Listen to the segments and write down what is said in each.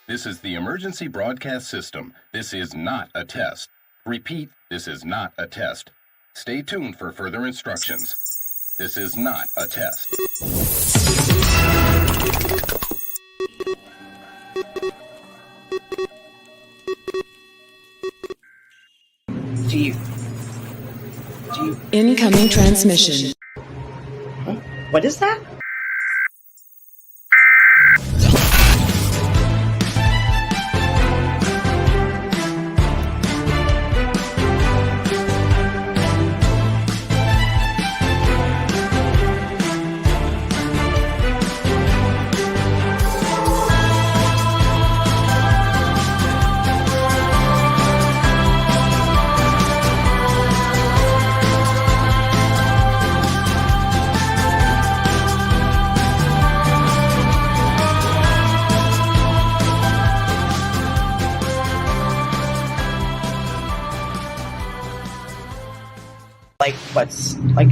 This is the emergency broadcast system. This is not a test. Repeat, this is not a test. Stay tuned for further instructions. This is not a test. Incoming transmission. What is that?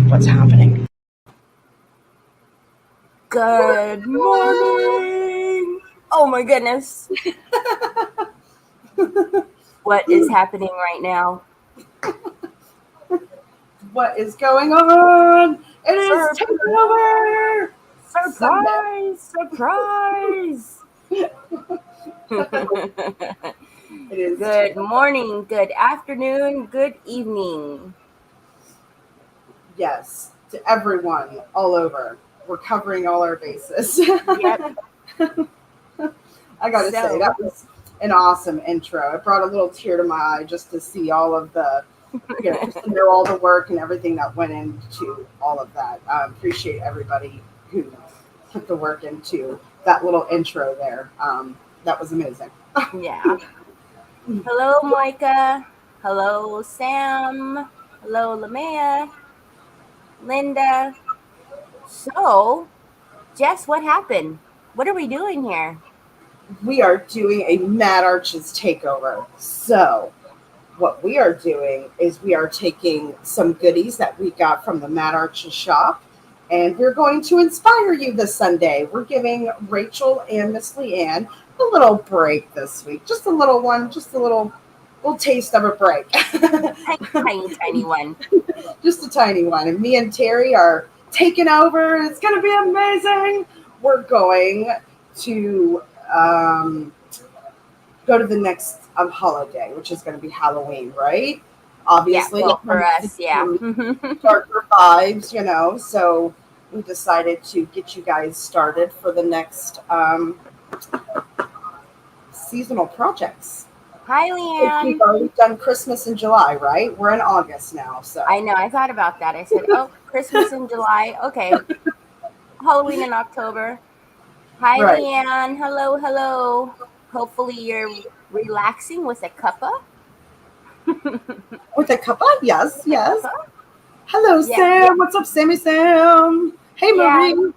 What's happening? Good morning. Oh my goodness. What is happening right now? What is going on? It is takeover. Surprise! It is Good morning, good afternoon, good evening. Yes, to everyone all over. We're covering all our bases. Yep. I gotta say, that was an awesome intro. It brought a little tear to my eye just to see all of the, just to know all the work and everything that went into all of that. I appreciate everybody who put the work into that little intro there. That was amazing. Yeah. Hello, Micah. Hello, Sam. Hello, Lamea. Linda. So, Jess, what happened? What are we doing here? We are doing a Mad Arches takeover. So, what we are doing is we are taking some goodies that we got from the Mad Arches shop, and we're going to inspire you this Sunday. We're giving Rachel and Miss Leanne a little break this week. Just a little one, just a little taste of a break. Tiny one. Just a tiny one. And me and Terry are taking over. It's going to be amazing. We're going to go to the next holiday, which is going to be Halloween, right? Obviously. Yeah, well, for us, yeah. Darker vibes, so we decided to get you guys started for the next seasonal projects. Hi, Leanne. We've already done Christmas in July, right? We're in August now, so. I know. I thought about that. I said, oh, Christmas in July. Okay. Halloween in October. Hi, right. Leanne. Hello. Hopefully you're relaxing with a cuppa. With a cuppa? Yes. Hello, yeah, Sam. Yeah. What's up, Sammy Sam? Hey, Marie.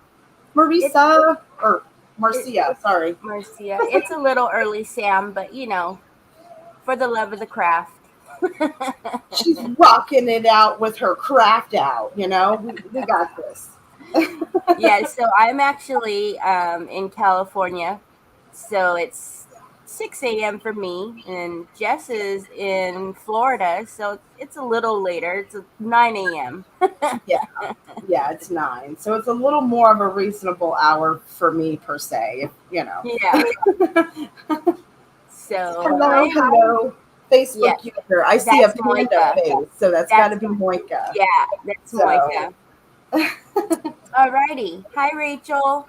Marisa. Or Marcia, sorry. Marcia. It's a little early, Sam, but, for the love of the craft. She's rocking it out with her craft out, we got this. Yeah, so I'm actually in California, so it's 6 a.m. for me, and Jess is in Florida, so it's a little later. It's 9 a.m. Yeah, it's 9, so it's a little more of a reasonable hour for me, per se, Yeah. So hello. Facebook user. I see a panda face, so that's got to be Moika. Yeah, that's Moika. Alrighty. Hi, Rachel.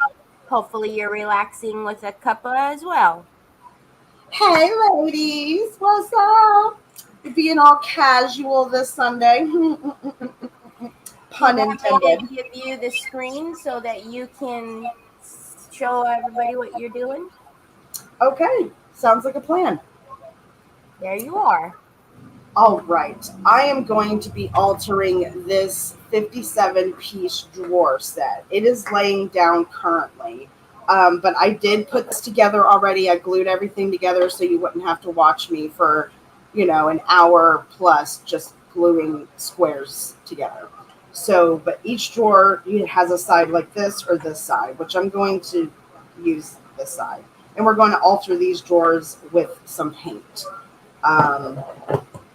Hopefully you're relaxing with a cuppa as well. Hey, ladies. What's up? Being all casual this Sunday. Pun intended. I'm give you the screen so that you can show everybody what you're doing. Okay. Sounds like a plan. There you are. All right. I am going to be altering this 57-piece drawer set. It is laying down currently. But I did put this together already. I glued everything together so you wouldn't have to watch me for, an hour plus just gluing squares together. So, but each drawer has a side like this or this side, which I'm going to use this side. and we're going to alter these drawers with some paint.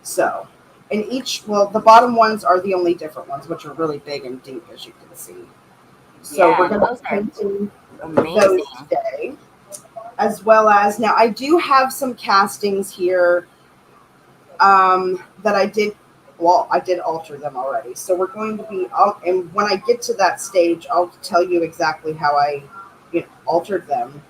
So, and the bottom ones are the only different ones, which are really big and deep, as you can see. So Yeah, we're going to those be are painting amazing. those today, as well as now I do have some castings here that I did. Well, I did alter them already. So we're going to be, and when I get to that stage, I'll tell you exactly how I altered them.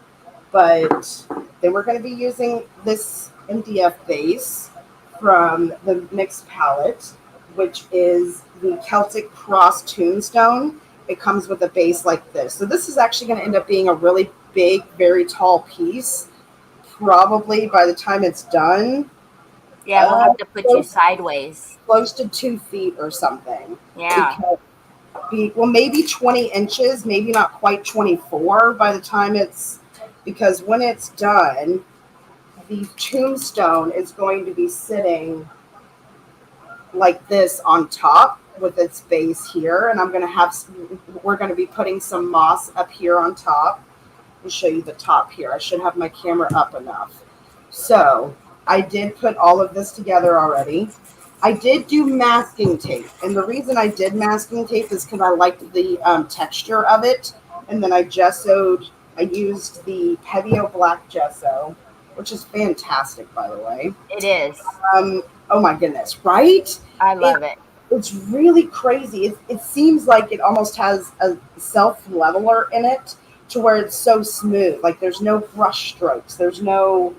But then we're going to be using this MDF base from the mixed palette, which is the Celtic Cross Tombstone. It comes with a base like this. So this is actually going to end up being a really big, very tall piece. Probably by the time it's done, Yeah, we'll have to put you sideways. close to 2 feet or something. Yeah. Well, maybe 20 inches, maybe not quite 24 by the time because when it's done, the tombstone is going to be sitting like this on top with its base here. And we're going to be putting some moss up here on top. I'll show you the top here. I should have my camera up enough. So I did put all of this together already. I did do masking tape, and the reason I did masking tape is because I liked the texture of it. And then I used the Pevio Black Gesso, which is fantastic, by the way. It is. Oh my goodness, right? I love it. It's really crazy. It seems like it almost has a self-leveler in it to where it's so smooth. Like there's no brush strokes. There's no...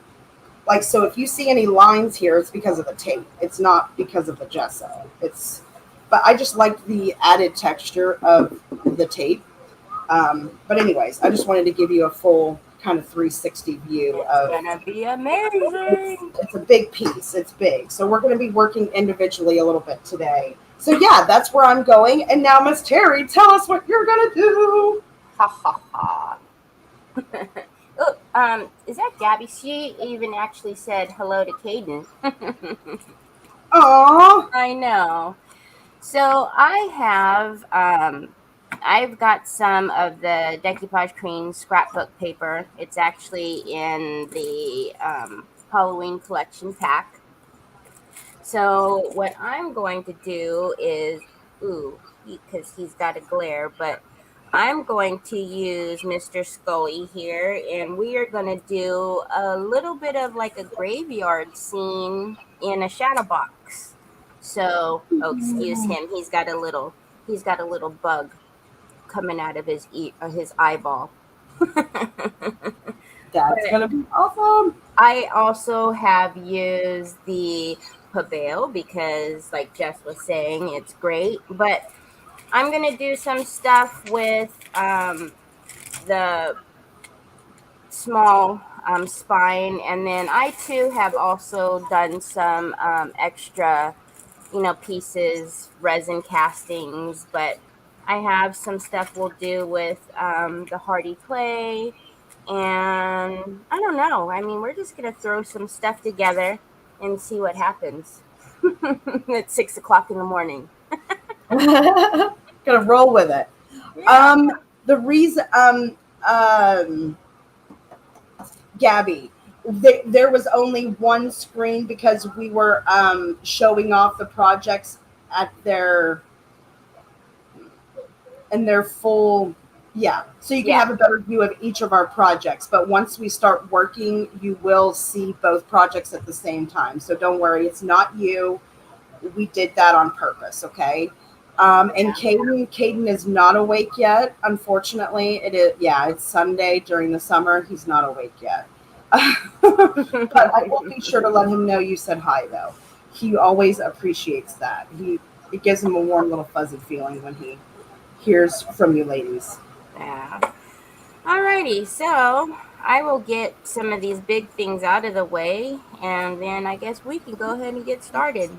so if you see any lines here, it's because of the tape. It's not because of the gesso. But I just liked the added texture of the tape. But anyways, I just wanted to give you a full kind of 360 view of. It's gonna be amazing. It's a big piece. It's big. So we're going to be working individually a little bit today. So yeah, that's where I'm going. And now, Miss Terry, tell us what you're going to do. Ha ha ha. Oh, is that Gabby? She even actually said hello to Caden. Aww. I know. So I've got some of the Decoupage Cream scrapbook paper. It's actually in the Halloween collection pack. So what I'm going to do is, because he's got a glare, but I'm going to use Mr. Scully here, and we are going to do a little bit of like a graveyard scene in a shadow box. So, excuse him. He's got a little bug coming out of his eyeball. That's going to be awesome. I also have used the Pavale because, like Jess was saying, it's great, but I'm going to do some stuff with the small spine. And then I, too, have also done some extra, pieces, resin castings. But I have some stuff we'll do with the Hardy clay. And I don't know. I mean, we're just going to throw some stuff together and see what happens at 6 o'clock in the morning. Gonna roll with it. Yeah. The reason, Gabby, there was only one screen because we were showing off the projects at their full. Yeah, so you can have a better view of each of our projects. But once we start working, you will see both projects at the same time. So don't worry, it's not you. We did that on purpose, okay? And Caden is not awake yet. Unfortunately, it's Sunday during the summer. He's not awake yet. But I will be sure to let him know you said hi, though. He always appreciates that. It gives him a warm little fuzzy feeling when he hears from you ladies. Yeah. Alrighty, so I will get some of these big things out of the way, and then I guess we can go ahead and get started.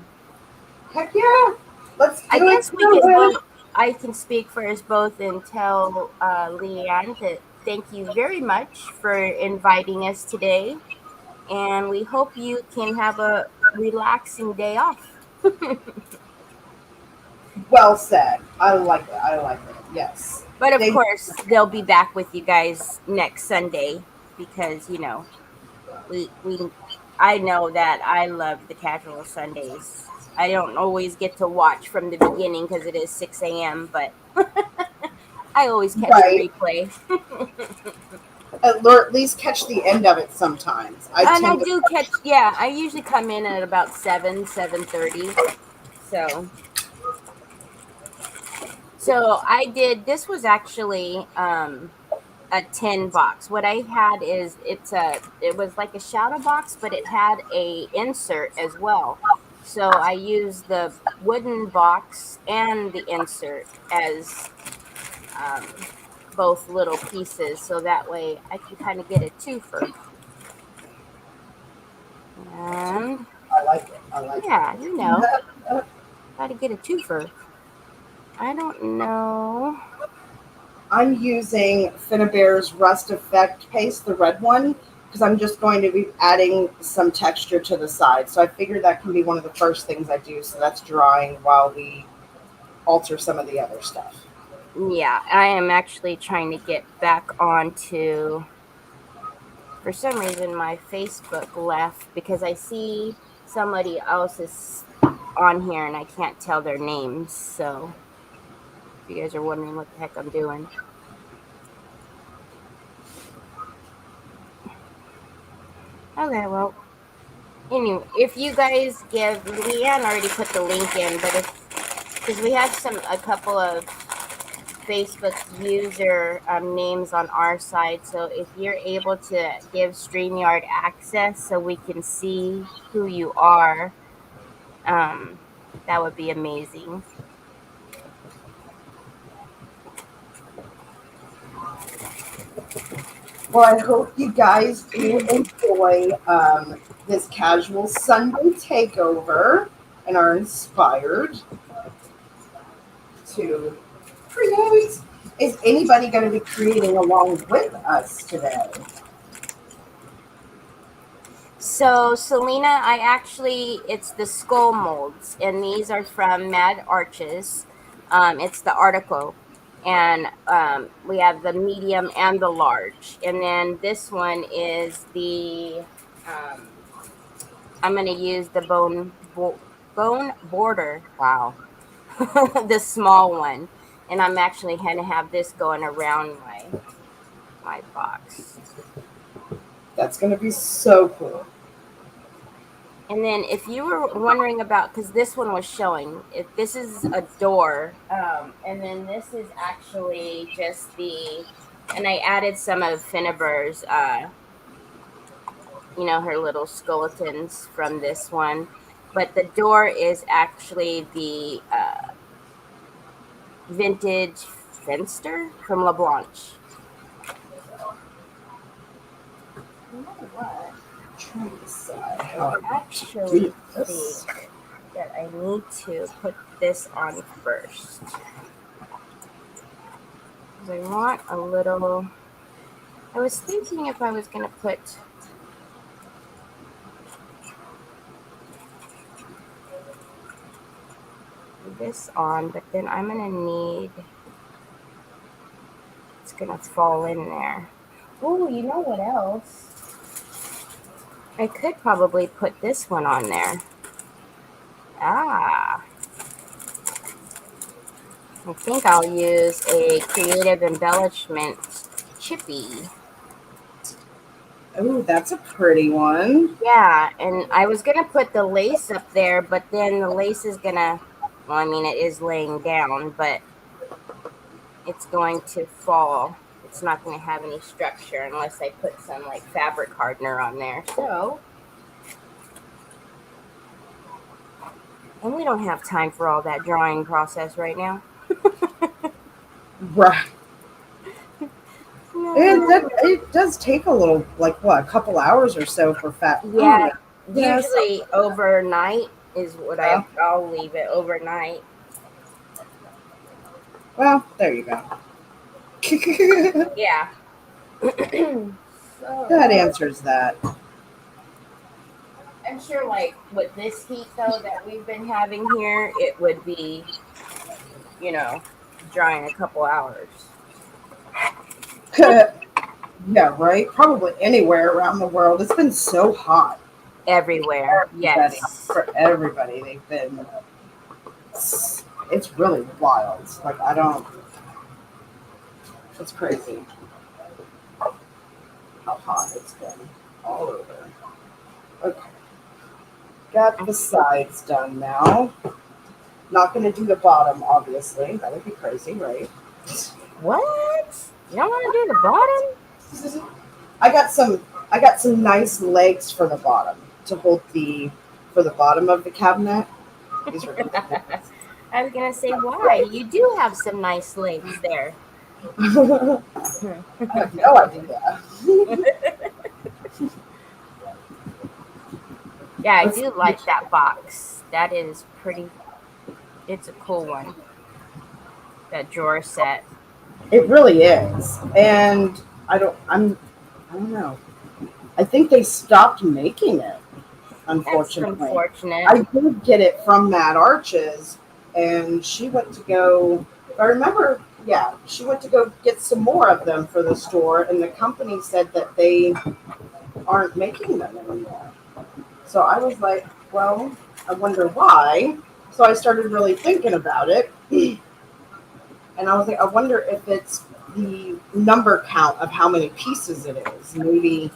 Heck yeah! Let's do I it. guess we can. I can speak for us both and tell Leanne that thank you very much for inviting us today, and we hope you can have a relaxing day off. Well said. I like it. Yes. But of course, they'll be back with you guys next Sunday because we I know that I love the casual Sundays. I don't always get to watch from the beginning because it is 6 a.m., but I always catch the Right. replay. Or at least catch the end of it sometimes. I And I tend to. do catch, yeah, I usually come in at about 7:30. So this was actually a tin box. What I had is it was like a shadow box, but it had a insert as well. So I used the wooden box and the insert as both little pieces, so that way I can kind of get a twofer. And I like it. I like yeah, it. how to get a twofer. I don't know. I'm using Finnabare's Rust Effect paste, the red one, because I'm just going to be adding some texture to the side. So I figured that can be one of the first things I do. So that's drawing while we alter some of the other stuff. Yeah, I am actually trying to get back onto. For some reason, my Facebook left because I see somebody else is on here and I can't tell their names. So, if you guys are wondering what the heck I'm doing. Okay, well, anyway, if you guys give, Leanne already put the link in, but because we have a couple of Facebook user names on our side, so if you're able to give StreamYard access so we can see who you are, that would be amazing. Well, I hope you guys do enjoy this casual Sunday takeover and are inspired to create. Is anybody going to be creating along with us today? So, Selena, it's the skull molds, and these are from Mad Arches. It's the article, and we have the medium and the large. And then this one is I'm going to use the bone border. Wow. The small one. And I'm actually going to have this going around my box. That's going to be so cool. And then if you were wondering about, because this one was showing, this is a door, and then this is actually just and I added some of Finnabare's, her little skeletons from this one. But the door is actually the vintage Finster from LeBlanc. You know what? Trying to decide how I actually think that I need to put this on first. Because I want a little. I was thinking if I was going to put this on, but then I'm going to need. It's going to fall in there. Oh, you know what else? I could probably put this one on there. I think I'll use a Creative Embellishment Chippy. Oh, that's a pretty one. Yeah, and I was going to put the lace up there, but then the lace is going to, well, I mean, it is laying down, but it's going to fall. It's not going to have any structure unless I put some like fabric hardener on there. So, and we don't have time for all that drawing process right now. Right. It does take a little, like what, a couple hours or so for fat. Yeah, Yes. usually overnight is what I'll leave it overnight. Well, there you go. Yeah. That answers that. I'm sure, like, with this heat, though, that we've been having here, it would be, drying a couple hours. Yeah, right. Probably anywhere around the world. It's been so hot. Everywhere. Everybody, Yes. for everybody, they've been. It's really wild. Like I don't. It's crazy how hot it's been all over. Okay, got the sides done now. Not going to do the bottom, obviously. That would be crazy, right? What? You don't want to do the bottom? I got some. I got some nice legs for the bottom to hold the for the bottom of the cabinet. These are I was gonna say why. You do have some nice legs there. I have no idea. Yeah, I Let's do see. like that box. That is pretty. It's a cool one. That drawer set. It really is, and I don't. I don't know. I think they stopped making it. That's Unfortunately, unfortunate. I did get it from Mad Arches, and she went to go. I remember, yeah, she went to go get some more of them for the store, and the company said that they aren't making them anymore. So I was like, well, I wonder why. So I started really thinking about it, and I was like, I wonder if it's the number count of how many pieces it is. Maybe,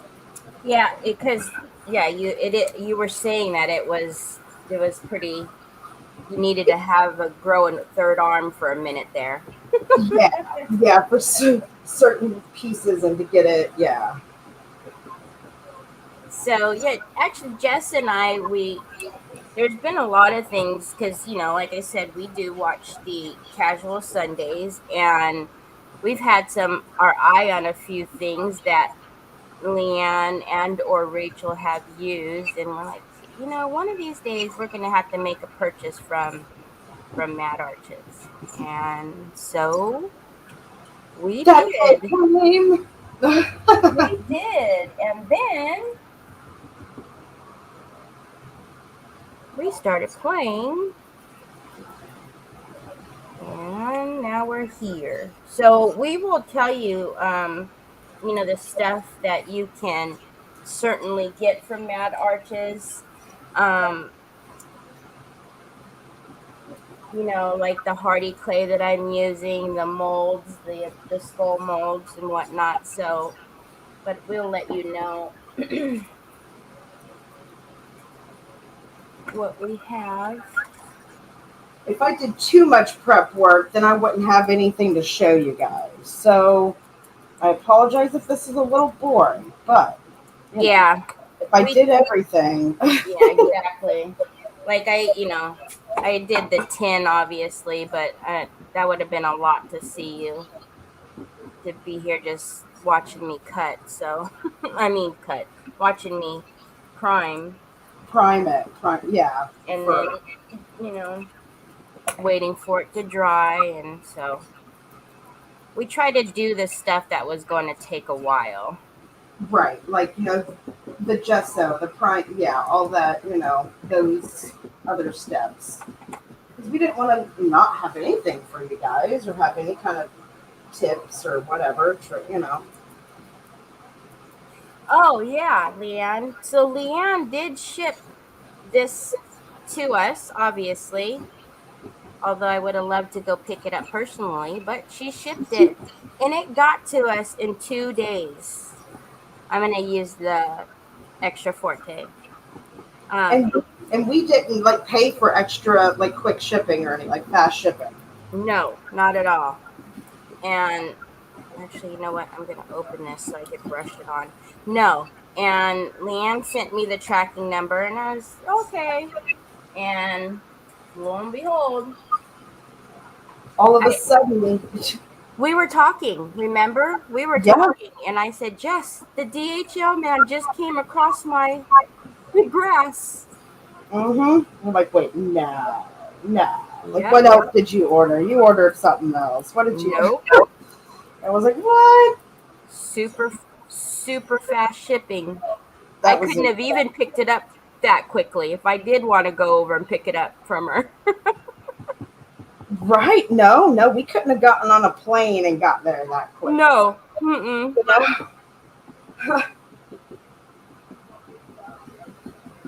Yeah, because you were saying that it was pretty. You needed to have a grow a third arm for a minute there. yeah, yeah, for certain pieces and to get it, yeah. So yeah, actually, Jess and I, there's been a lot of things because like I said, we do watch the Casual Sundays, and we've had our eye on a few things that Leanne and or Rachel have used, and we're like, one of these days we're gonna have to make a purchase from Mad Arches, and so we That did. time. We did, and then we started playing, and now we're here. So we will tell you, the stuff that you can certainly get from Mad Arches. Um, like the hardy clay that I'm using, the molds, the skull molds and whatnot. So, but we'll let you know what we have. If I did too much prep work, then I wouldn't have anything to show you guys. So I apologize if this is a little boring, but Yeah, if I we did everything, yeah, exactly. Like I did the 10 obviously, but that would have been a lot to see you to be here just watching me cut. So, I mean, watching me prime, yeah, and then, for you know, waiting for it to dry. And so we tried to do the stuff that was going to take a while. right, like the gesso, the prime, yeah, all that, those other steps. Because we didn't want to not have anything for you guys or have any kind of tips or whatever, Oh, yeah, Leanne. So Leanne did ship this to us, obviously, although I would have loved to go pick it up personally, but she shipped it and it got to us in 2 days. I'm going to use the extra forte. And and we didn't like pay for extra like quick shipping or anything like fast shipping. No, not at all. And actually, you know what? I'm going to open this so I can brush it on. No. And Leanne sent me the tracking number, and I was okay. And lo and behold, All of a sudden, we were talking. Remember, we were yeah, talking, and I said, "Jess, the DHL man just came across my grass." I'm like, wait, no, no. Like, Yep. what else did you order? You ordered something else. What did you? Nope. I was like, what? Super, super fast shipping. I That was couldn't have even picked it up that quickly if I did want to go over and pick it up from her. right. No, we couldn't have gotten on a plane and got there that quick. No. Mm-mm. You know?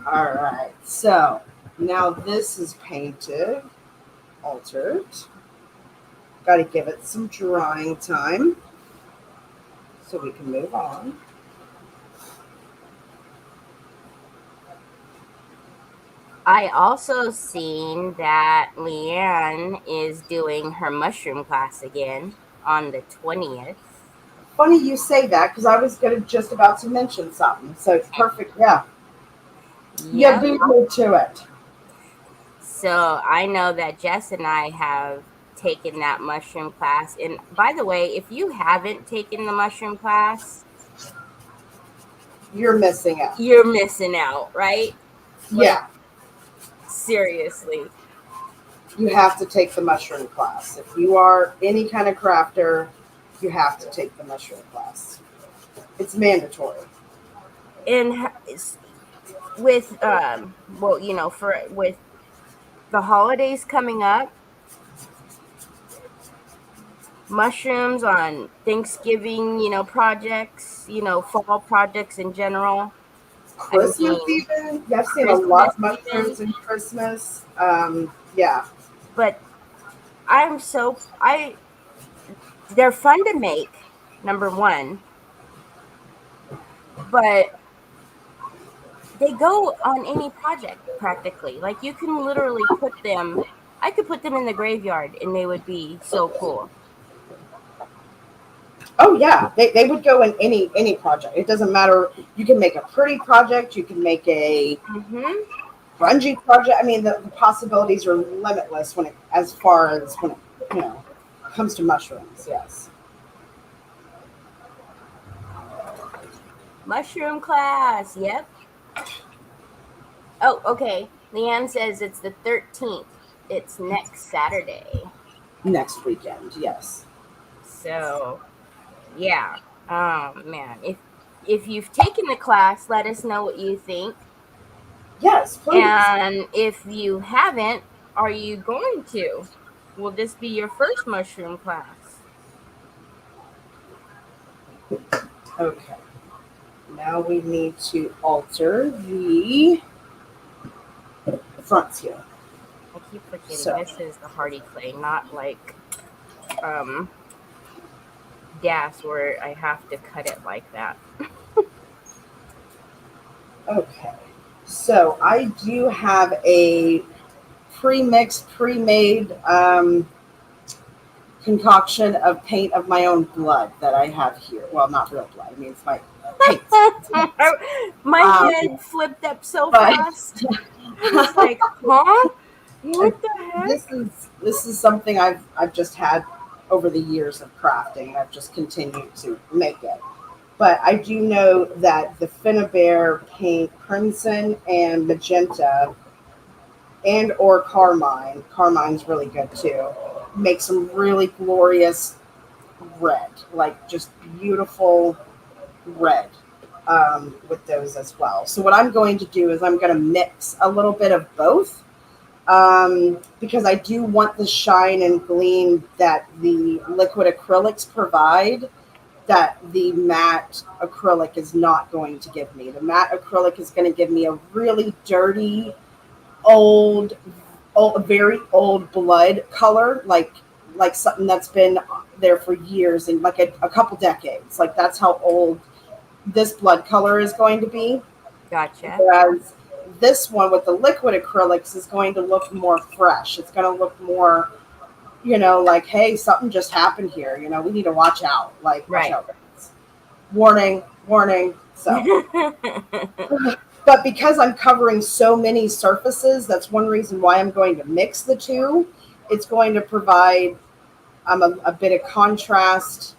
All right, so now this is painted, altered. Got to give it some drying time so we can move on. I also seen that Leanne is doing her mushroom class again on the 20th. Funny you say that because I was just about to mention something. So it's perfect. Yeah. Yeah, Yep. beat me to it. So I know that Jess and I have taken that mushroom class. And by the way, if you haven't taken the mushroom class, You're missing out. you're missing out, right? Yeah. Seriously. You have to take the mushroom class. If you are any kind of crafter, you have to take the mushroom class. It's mandatory. And with well, with the holidays coming up, mushrooms on Thanksgiving, projects, fall projects in general. Christmas even? Yeah, I've seen a lot of mushrooms in Christmas. Yeah. But they're fun to make, number one, but they go on any project practically. Like you can literally I could put them in the graveyard and they would be so cool. Oh yeah, they would go in any project. It doesn't matter. You can make a pretty project. You can make a grungy project. I mean, the possibilities are limitless as far as when it comes to mushrooms. Yes. Mushroom class. Yep. Oh, okay. Leanne says it's the 13th. It's next Saturday. Next weekend. Yes. So, yeah. Man, if you've taken the class, let us know what you think. Yes, please. And if you haven't, are you going to? Will this be your first mushroom class? Okay. Now we need to alter the fronts here. I keep forgetting this is the hardy clay, not like gas where I have to cut it like that. Okay. So I do have a pre-mixed, pre-made concoction of paint of my own blood that I have here. Well, not real blood. I mean, it's my paint. My head flipped up so fast. I was like, huh? What the heck? This is something I've just had over the years of crafting, and I've just continued to make it. But I do know that the Finnabair paint, crimson and magenta, and or carmine's really good too, make some really glorious red, like just beautiful red with those as well. So what I'm going to do is I'm going to mix a little bit of both because I do want the shine and gleam that the liquid acrylics provide that the matte acrylic is not going to give me. The matte acrylic is going to give me a really dirty, very old blood color, like something that's been there for years and like a couple decades. Like that's how old this blood color is going to be. Gotcha. Whereas this one with the liquid acrylics is going to look more fresh. It's going to look more, like, hey, something just happened here. We need to watch out. Like, watch out. Warning. So, but because I'm covering so many surfaces, that's one reason why I'm going to mix the two. It's going to provide a bit of contrast.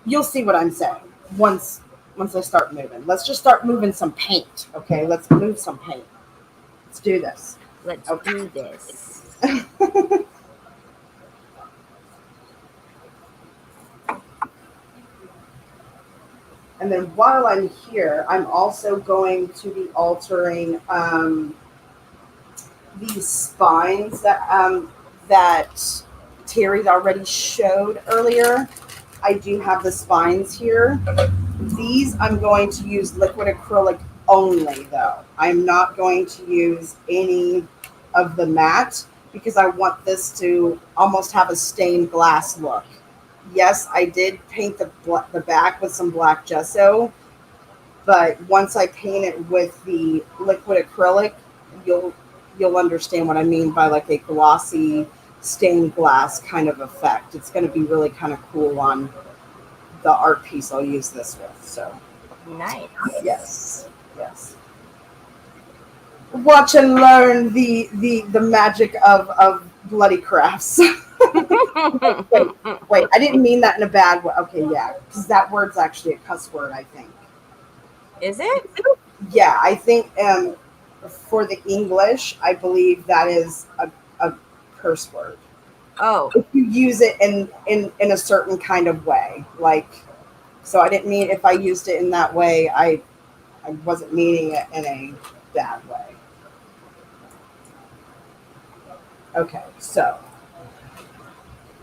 You'll see what I'm saying once I start moving. Let's just start moving some paint. Okay, let's move some paint. Let's do this. Let's do this. And then while I'm here, I'm also going to be altering these spines that Terry already showed earlier. I do have the spines here These I'm going to use liquid acrylic only though. I'm not going to use any of the matte because I want this to almost have a stained glass look. Yes, I did paint the back with some black gesso, but once I paint it with the liquid acrylic, you'll you'll understand what I mean by like a glossy stained glass kind of effect. It's going to be really kind of cool on the art piece I'll use this with. So Nice. yes, yes. Watch and learn the magic of bloody crafts. Wait, I didn't mean that in a bad way. Okay, yeah, because that word's actually a cuss word, I think. Is it? Yeah, I think for the English, I believe that is a curse word. Oh, If you use it in a certain kind of way, like, so I didn't mean if I used it in that way, I wasn't meaning it in a bad way. Okay, so,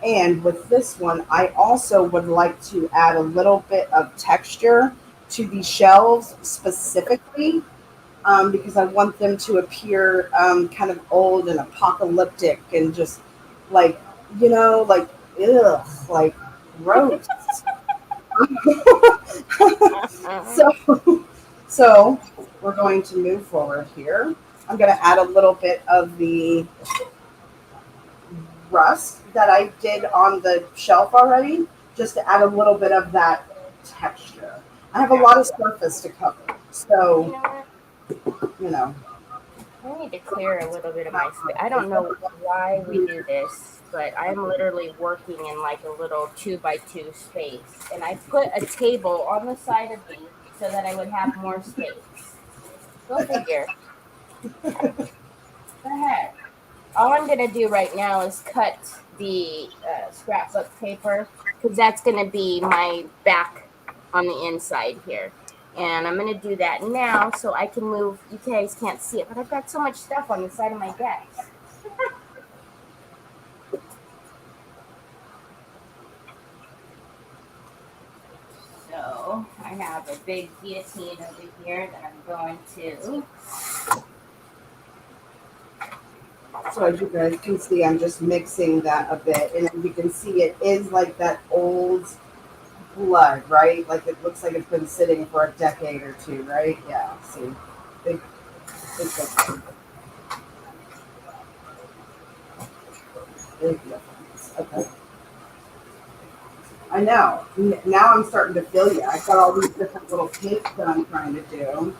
and with this one, I also would like to add a little bit of texture to the shelves specifically, because I want them to appear kind of old and apocalyptic and just like, like, ugh, like gross. so, so we're going to move forward here. I'm going to add a little bit of the rust that I did on the shelf already, just to add a little bit of that texture. I have a lot of surface to cover, you so know what? you know. I need to clear a little bit of my space. I don't know why we do this, but I'm literally working in like a little 2x2 space. And I put a table on the side of me so that I would have more space. Go figure. Go ahead. All I'm going to do right now is cut the scrapbook paper because that's going to be my back on the inside here. And I'm going to do that now so I can move. You guys can't see it, but I've got so much stuff on the side of my desk. So I have a big guillotine over here that I'm going to. So as you guys can see, I'm just mixing that a bit, and as you can see, it is like that old blood, right? Like it looks like it's been sitting for a decade or two, right? Yeah. See, big, big difference. Big difference. Okay. I know. Now I'm starting to feel you. I've got all these different little tapes that I'm trying to do.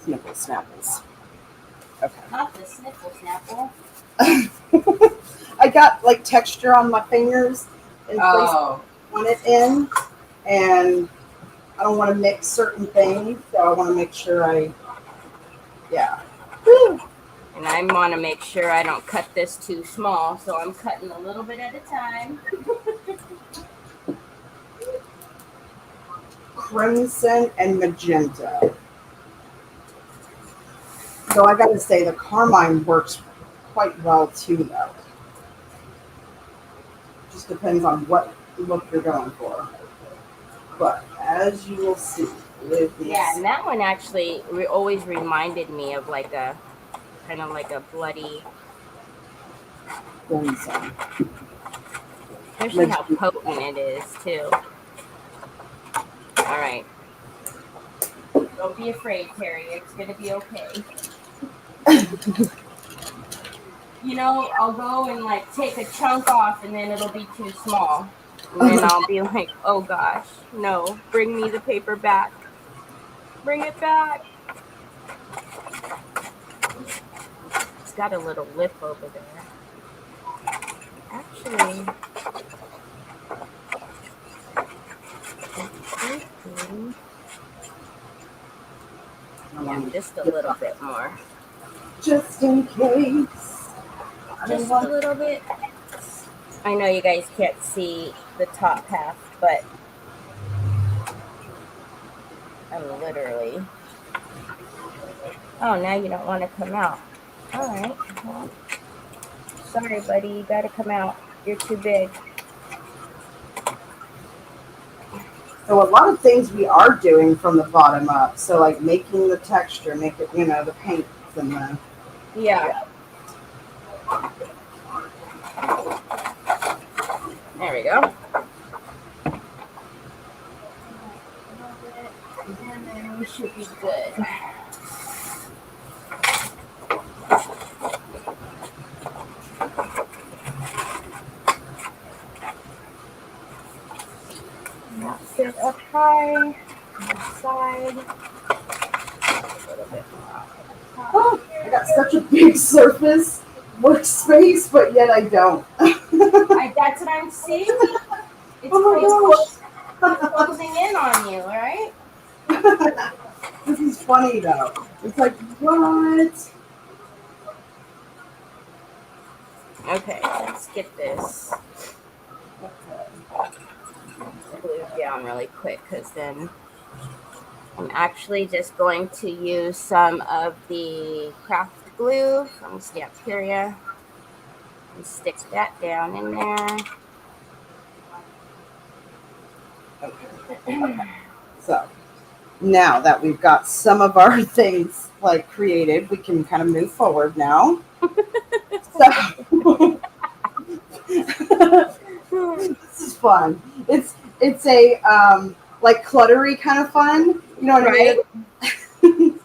Sniffle snapples. Okay. Not the sniffle snapple. I got like texture on my fingers and place I want it in, and I don't want to mix certain things, so I want to make sure yeah. Woo. And I want to make sure I don't cut this too small, so I'm cutting a little bit at a time. Crimson and magenta. So I got to say the carmine works quite well too, though. Just depends on what look you're going for. But as you will see with these, Yeah, and that one actually always reminded me of like a kind of like a bloody. crimson. Especially how potent it is too. All right. Don't be afraid, Terry. It's gonna be okay. I'll go and like take a chunk off, and then it'll be too small, and then I'll be like, "Oh gosh, no! Bring me the paper back. Bring it back." It's got a little lip over there. Actually. Yeah, just a little bit more. Just in case. Just a little bit. I know you guys can't see the top half, but I'm literally. Oh, now you don't want to come out. All right. Well, Sorry, buddy. You gotta come out. You're too big. So a lot of things we are doing from the bottom up. So like making the texture, make it, the paints and the Yeah. There we go. And then we should be good. Not sit up high on the side. A little bit more on the top. Oh, I got such a big surface workspace, but yet I don't. That's what I'm seeing. It's closing in on you, right? This is funny though. It's like, what? Okay, let's get this glued down really quick, because then I'm actually just going to use some of the craft glue from Stamperia and stick that down in there. Okay. So now that we've got some of our things like created, we can kind of move forward now. So this is fun. It's a like cluttery kind of fun. You know what I mean?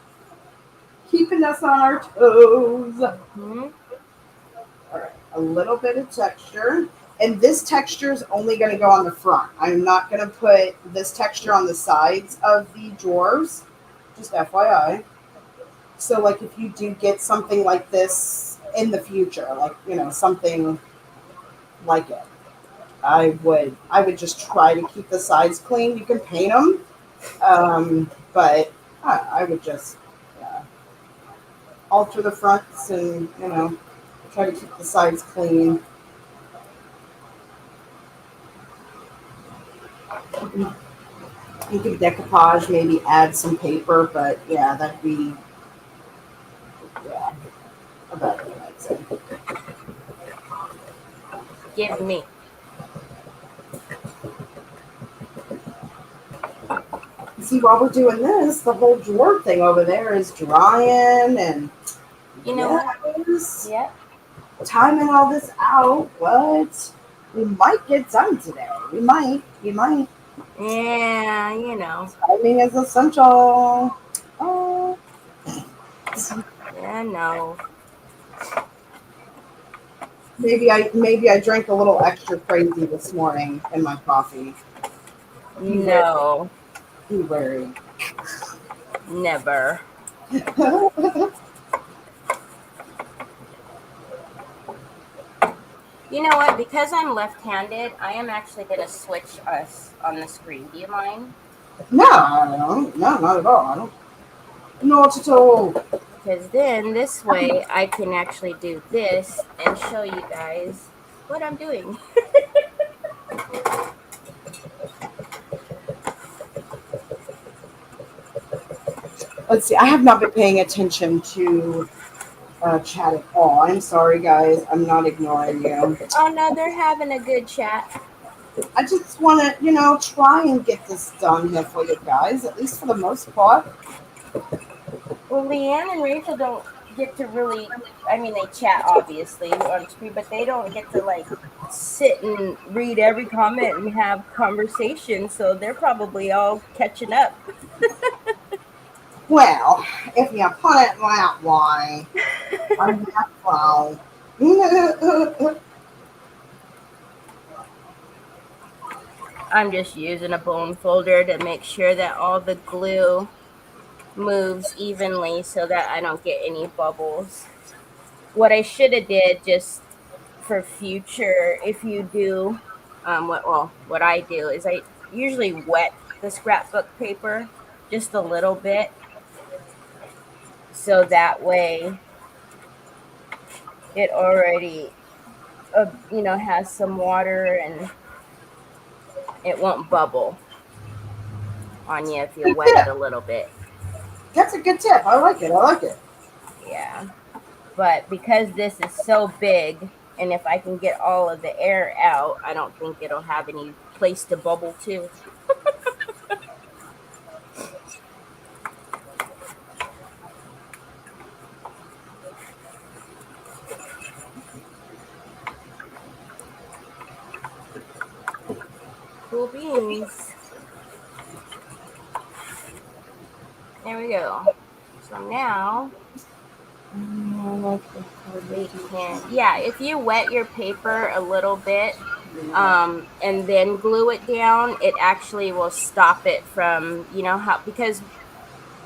Keeping us on our toes. Mm-hmm. All right, a little bit of texture. And this texture is only going to go on the front. I'm not going to put this texture on the sides of the drawers, just FYI. So, like, if you do get something like this in the future, like, something like it, I would just try to keep the sides clean. You can paint them, but I would just alter the fronts and, try to keep the sides clean. You could decoupage, maybe add some paper, but yeah, that'd be about it, I'd say. Give me. See, while we're doing this, the whole drawer thing over there is drying, and You know what? Yeah. Timing all this out. What? We might get done today. We might. Yeah, Timing is essential. Oh. Yeah, no. Maybe I drank a little extra crazy this morning in my coffee. No. Be wary. Never. You know what? Because I'm left-handed, I am actually going to switch us on the screen. Do you mind? No, not at all. I don't. Not at all. Because then this way I can actually do this and show you guys what I'm doing. Let's see. I have not been paying attention to chat at all. I'm sorry, guys. I'm not ignoring you. Oh, no, they're having a good chat. I just want to, try and get this done here for you guys, at least for the most part. Well, Leanne and Rachel don't get to really, they chat obviously on screen, but they don't get to sit and read every comment and have conversations, so they're probably all catching up. Well, if you put it that way, I guess so. I'm just using a bone folder to make sure that all the glue moves evenly so that I don't get any bubbles. What I should have did just for future, if you do, what I do is I usually wet the scrapbook paper just a little bit, so that way it already, has some water and it won't bubble on you if you wet it a little bit. That's a good tip. I like it. Yeah. But because this is so big And if I can get all of the air out, I don't think it'll have any place to bubble to. Cool beans. There we go. So now we can, yeah, if you wet your paper a little bit and then glue it down, it actually will stop it from, you know how, because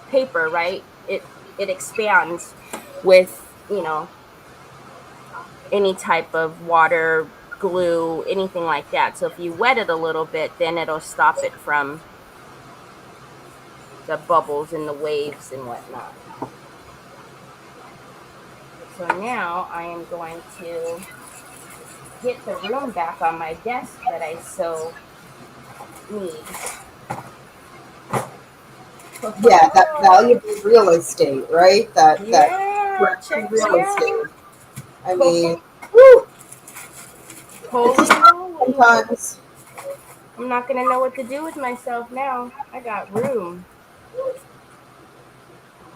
paper, right, it expands with, you know, any type of water, glue, anything like that. So if you wet it a little bit, then it'll stop it from the bubbles and the waves and whatnot. So now I am going to get the room back on my desk that I so need. Yeah, that valuable real estate, right? That Yeah, check real me out. estate. I mean, whew, Holy moly. sometimes I'm not going to know what to do with myself now. I got room.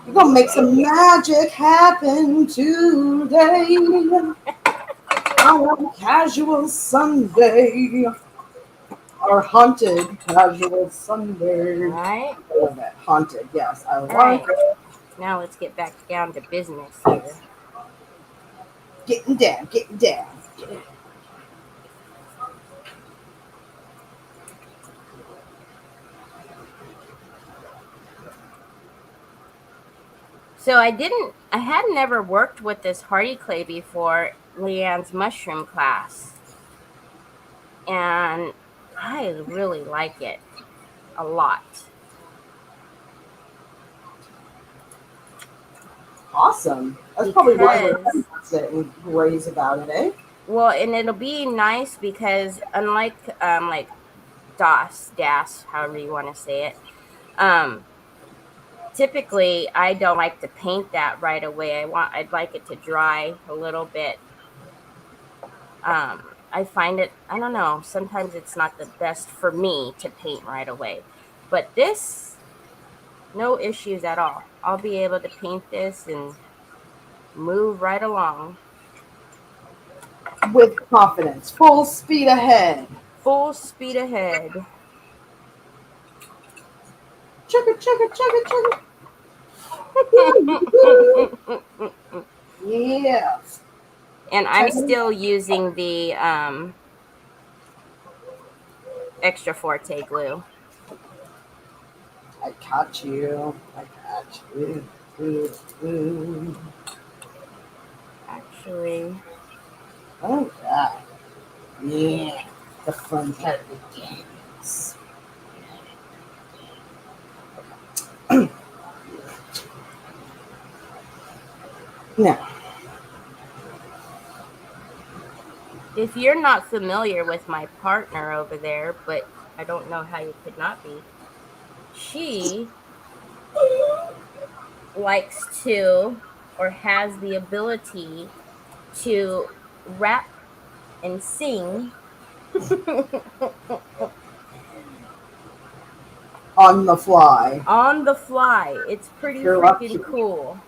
you're gonna make some magic happen today. On a casual Sunday. Or haunted casual Sunday. All right. I love it. Haunted, yes. I like right. it. Now let's get back down to business here. Getting down, getting down. So I had never worked with this hardy clay before, Leanne's mushroom class. And I really like it a lot. Awesome. That's probably why it raves about it, eh? Well, and it'll be nice because unlike like DAS, however you want to say it, typically I don't like to paint that right away. I'd like it to dry a little bit. I find it, I don't know, sometimes it's not the best for me to paint right away. But this, no issues at all. I'll be able to paint this and move right along. With confidence. Full speed ahead. Full speed ahead. Chugga, chugga, chugga, chugga. Yeah. And I'm still using the Extra Forte glue. I caught you. I caught you. Actually. Oh, God. Yeah. The fun part begins. Now, if you're not familiar with my partner over there, but I don't know how you could not be, she likes to, or has the ability to rap and sing on the fly. On the fly. It's pretty freaking cool.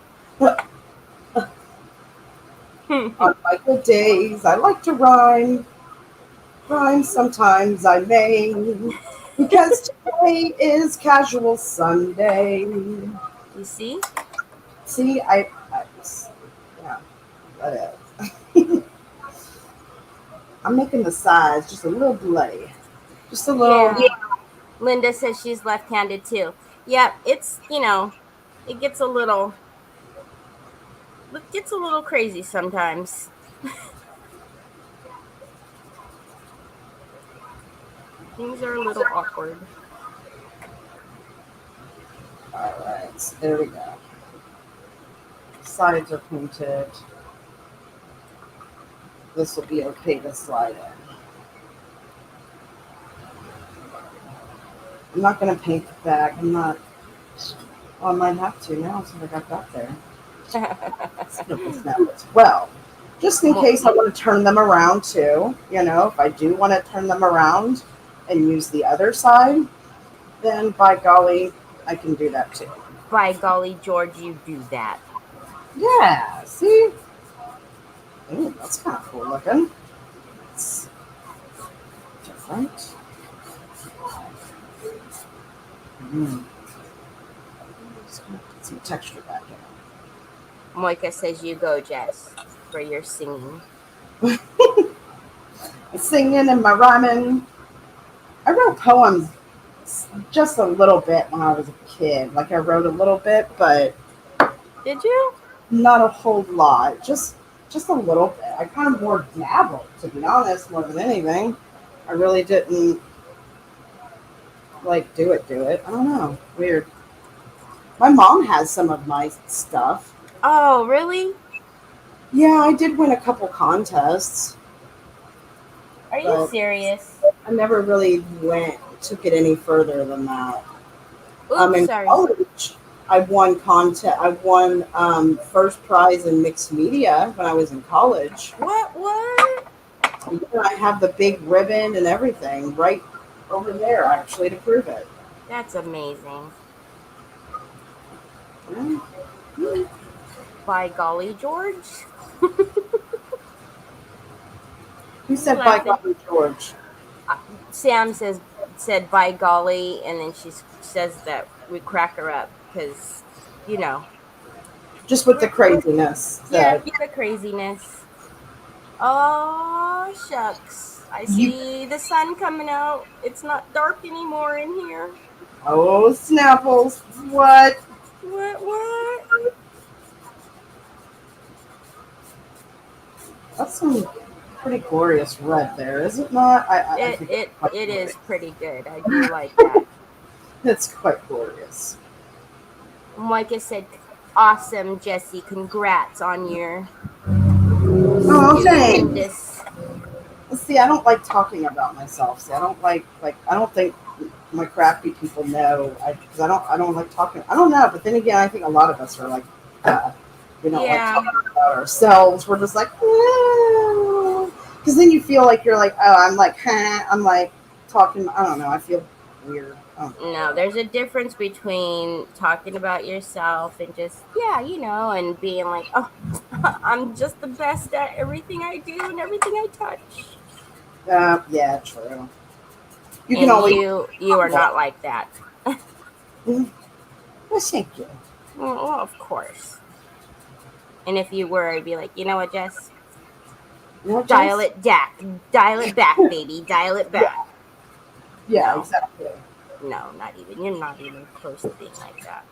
On my good days, I like to rhyme. Rhyme sometimes I may. Because today is casual Sunday. You see? See, yeah, that is. I'm making the sides just a little bloody. Just a little. Yeah. Linda says she's left-handed too. Yeah, it's, you know, it gets a little crazy sometimes. Things are a little awkward. All right, so there we go. Sides are painted. This will be okay to slide in. I'm not going to paint the back. I'm not. Well, I might have to now since I got that there. Snip as well. just in case I want to turn them around too. You know, if I do want to turn them around and use the other side, then by golly, I can do that too. By golly, George, you do that. Yeah, see? Ooh, that's kind of cool looking. It's different. Just gonna put some texture back in. Moika says you go, Jess, for your singing. My singing and my rhyming. I wrote poems just a little bit when I was a kid. Like I wrote a little bit, but Did you? not a whole lot. Just a little bit. I kind of more dabbled, to be honest, more than anything. I really didn't like do it. I don't know. Weird. My mom has some of my stuff. Oh, really? Yeah, I did win a couple contests. Are you But- serious? I never really took it any further than that. In Sorry. college, I won first prize in mixed media when I was in college. What? And I have the big ribbon and everything right over there, actually, to prove it. That's amazing. Yeah. By golly, George. Who said by Laughing. golly, George? Sam said by golly, and then she says that we crack her up because, you know. Just with the craziness. Yeah, the craziness. Oh, shucks. I see the sun coming out. It's not dark anymore in here. Oh, Snapples. What? What? That's some pretty glorious red there, is it not? I think it's quite It is glorious. pretty good. I do like that. It's quite glorious. Like I said, awesome, Jesse. Congrats on your Oh, thanks. stupendous. See, I don't like talking about myself. See, I don't like I don't think my crafty people know. Because I don't like talking. I don't know, but then again, I think a lot of us are like, we don't Yeah. like talking about ourselves. We're just like, because then you feel like you're like, oh, I'm like, I'm like talking. I don't know. I feel weird. No, there's a difference between talking about yourself and just, and being like, oh, I'm just the best at everything I do and everything I touch. Yeah, true. You And can always. you are not like that. Well, thank you. Well, of course. And if you were, I'd be like, you know what, Jess? You know, Dial Jess? it back. Dial it back, baby. Dial it back. Yeah, No. exactly. No, not even. You're not even close to being like that.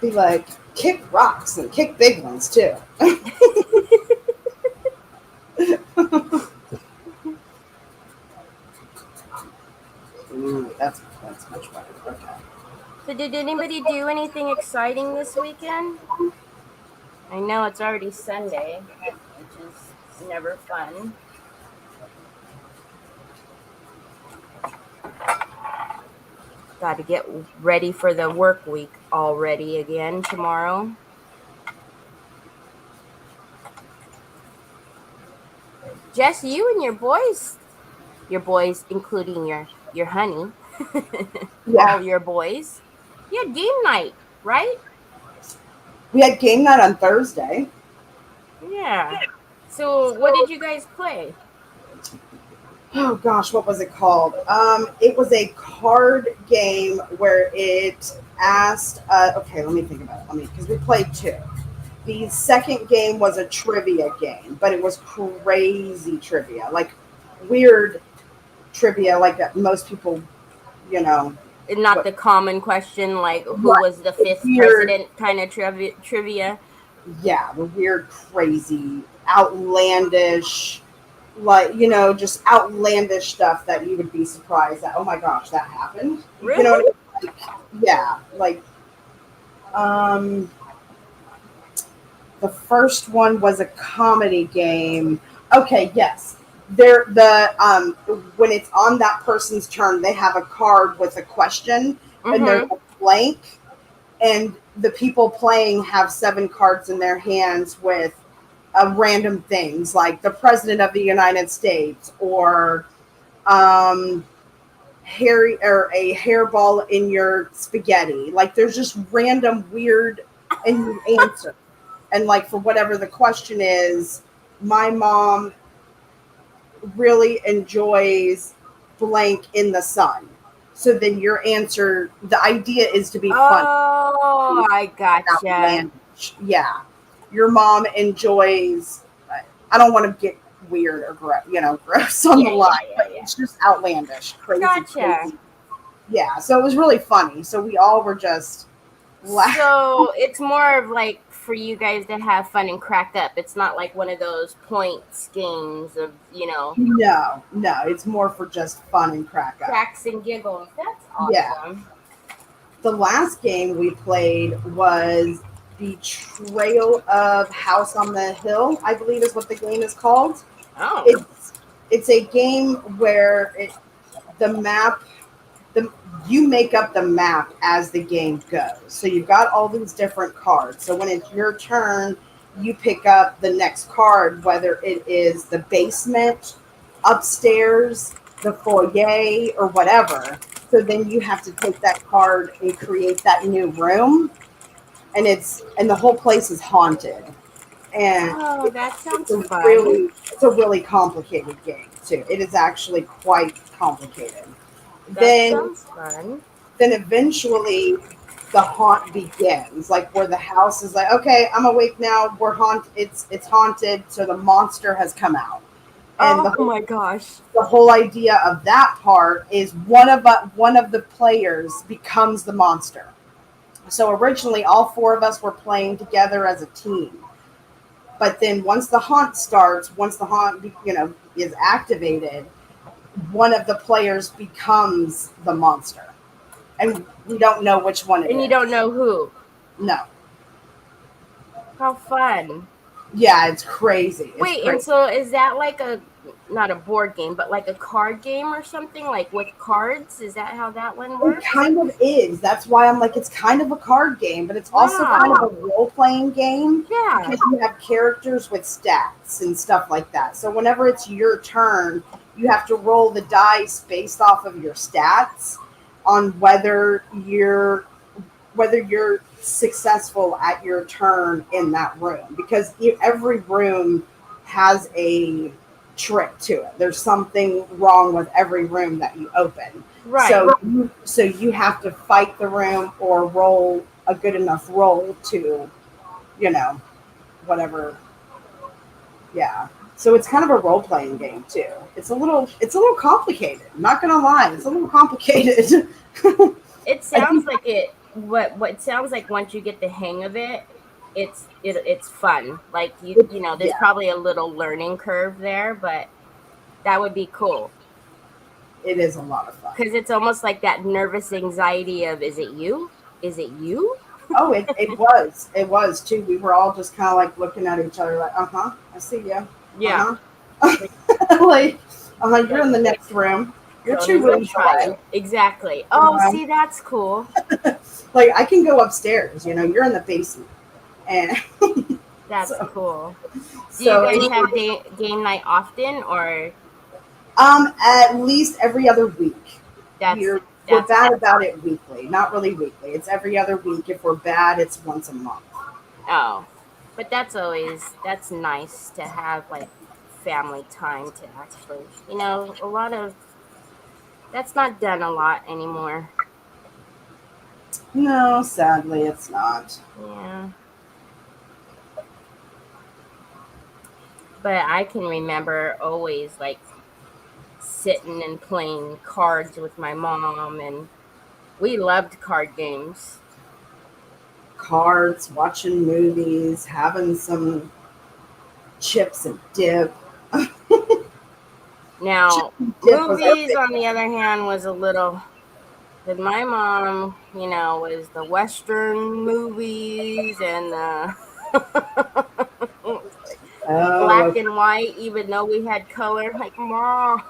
Be like, kick rocks and kick big ones too. Ooh, that's much better. Okay. So did anybody do anything exciting this weekend? I know it's already Sunday, which is never fun. Got to get ready for the work week already again tomorrow. Jess, you and your boys including your honey, Yeah, all your boys, you had game night, right? we had game night on Thursday. Yeah. So what did you guys play? Oh gosh, what was it called? It was a card game where it asked. Okay, let me think about it. Because we played two. The second game was a trivia game, but it was crazy trivia, like weird trivia, like that most people, Not What? the common question like who Right. was the fifth Weird. president kind of trivia. Yeah, the weird, crazy, outlandish, just outlandish stuff that you would be surprised that, oh my gosh, that happened. Really? You know what I mean? Yeah, the first one was a comedy game. Okay, yes. When it's on that person's turn, they have a card with a question and there's a blank. and the people playing have 7 cards in their hands with random things like the President of the United States or Harry or a hairball in your spaghetti. Like there's just random weird, and you answer. And like for whatever the question is, my mom really enjoys blank in the sun. So then your answer, the idea is to be fun. Oh, I gotcha. Outlandish. Yeah. Your mom enjoys, I don't want to get weird or gross on the line, but it's just outlandish, crazy, Gotcha. crazy. Yeah, so it was really funny. So we all were just laughing. So it's more of like for you guys to have fun and crack up. It's not like one of those points games of, No, it's more for just fun and crack up. cracks and giggles. That's awesome. Yeah. The last game we played was Betrayal of House on the Hill, I believe is what the game is called. Oh. It's a game where you make up the map as the game goes. So you've got all these different cards. So when it's your turn, you pick up the next card, whether it is the basement, upstairs, the foyer, or whatever. So then you have to take that card and create that new room. And the whole place is haunted. And that sounds fun. It's a really complicated game too. It is actually quite complicated. That sounds fun. Then eventually the haunt begins, like where the house is like, okay, I'm awake now. We're haunted. It's haunted. So the monster has come out. And my gosh! The whole idea of that part is one of the players becomes the monster. So originally, all 4 of us were playing together as a team. But then once the haunt is activated, one of the players becomes the monster. And we don't know which one it is. And you don't know who? No. How fun. Yeah, it's crazy. Wait, and so is that like not a board game, but like a card game or something? Like with cards? Is that how that one works? It kind of is. That's why I'm like, it's kind of a card game, but it's also kind of a role-playing game. Yeah. Because you have characters with stats and stuff like that. So whenever it's your turn, you have to roll the dice based off of your stats on whether you're successful at your turn in that room, because every room has a trick to it. There's something wrong with every room that you open. Right. So you have to fight the room or roll a good enough roll to, whatever. Yeah. So it's kind of a role-playing game too. It's a little complicated. I'm not gonna lie, it's a little complicated. It sounds like it. What sounds like once you get the hang of it, it's fun. Like there's probably a little learning curve there, but that would be cool. It is a lot of fun because it's almost like that nervous anxiety of, is it you? Is it you? Oh, it was too. We were all just kind of like looking at each other, like, I see you. Yeah. Like, you're in the next room. You're 2 rooms away. Exactly. Oh, see, that's cool. Like, I can go upstairs. You're in the basement, and that's cool. Do you guys have game night often, or? At least every other week. We're bad about it weekly. Not really weekly. It's every other week. If we're bad, it's once a month. Oh, but that's nice to have, like, family time to actually, a lot of, that's not done a lot anymore. No, sadly, it's not. Yeah. But I can remember always, like, sitting and playing cards with my mom, and we loved card games. Cards, watching movies, having some chips and dip. Now, movies, on the other hand, was a little... But my mom, was the Western movies and black and white, even though we had color. Like, Mom,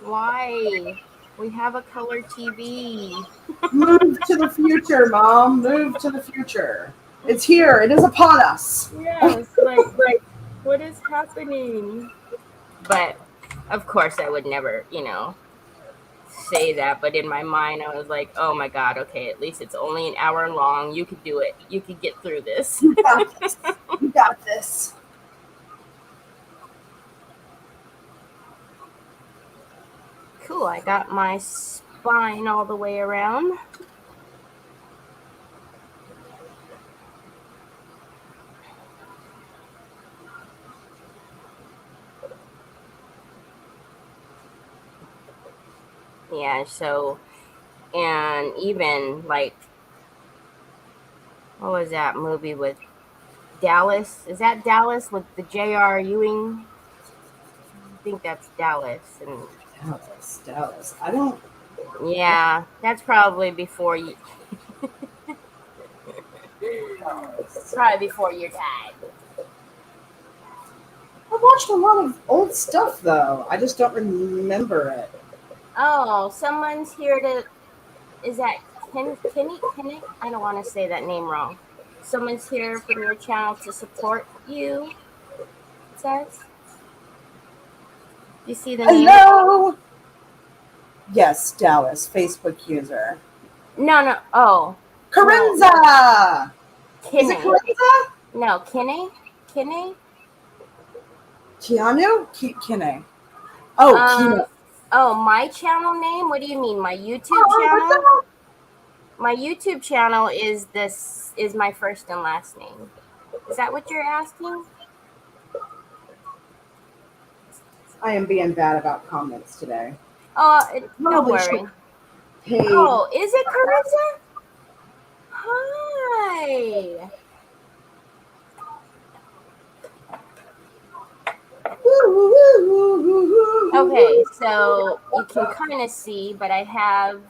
why? We have a color TV. Move to the future, Mom. Move to the future. It's here. It is upon us. Yes, like what is happening? But of course, I would never, say that. But in my mind, I was like, oh my God, okay, at least it's only an hour long. You could do it. You could get through this. You got this. You got this. Cool. I got my spine all the way around. Yeah, so, and even like, what was that movie with Dallas? Is that Dallas with the J.R. Ewing? I think that's Dallas. And Dallas. I don't. yeah, that's probably before you. Probably before your time. I watched a lot of old stuff though. I just don't remember it. Oh, someone's here to. Is that Kenny? I don't want to say that name wrong. Someone's here from your channel to support you. It says. You see the name? Hello. Yes, Dallas, Facebook user. No. Oh, Carinza. Is Kinney. it Carinza? No, Kinney. Keanu? Kinney. Oh, Keanu. Oh, my channel name? What do you mean? My YouTube Oh, channel? My YouTube channel is my first and last name. Is that what you're asking? I am being bad about comments today. Oh, don't Probably worry. should- Hey. Oh, is it Carissa? Hi. Okay, so you can kind of see, but I have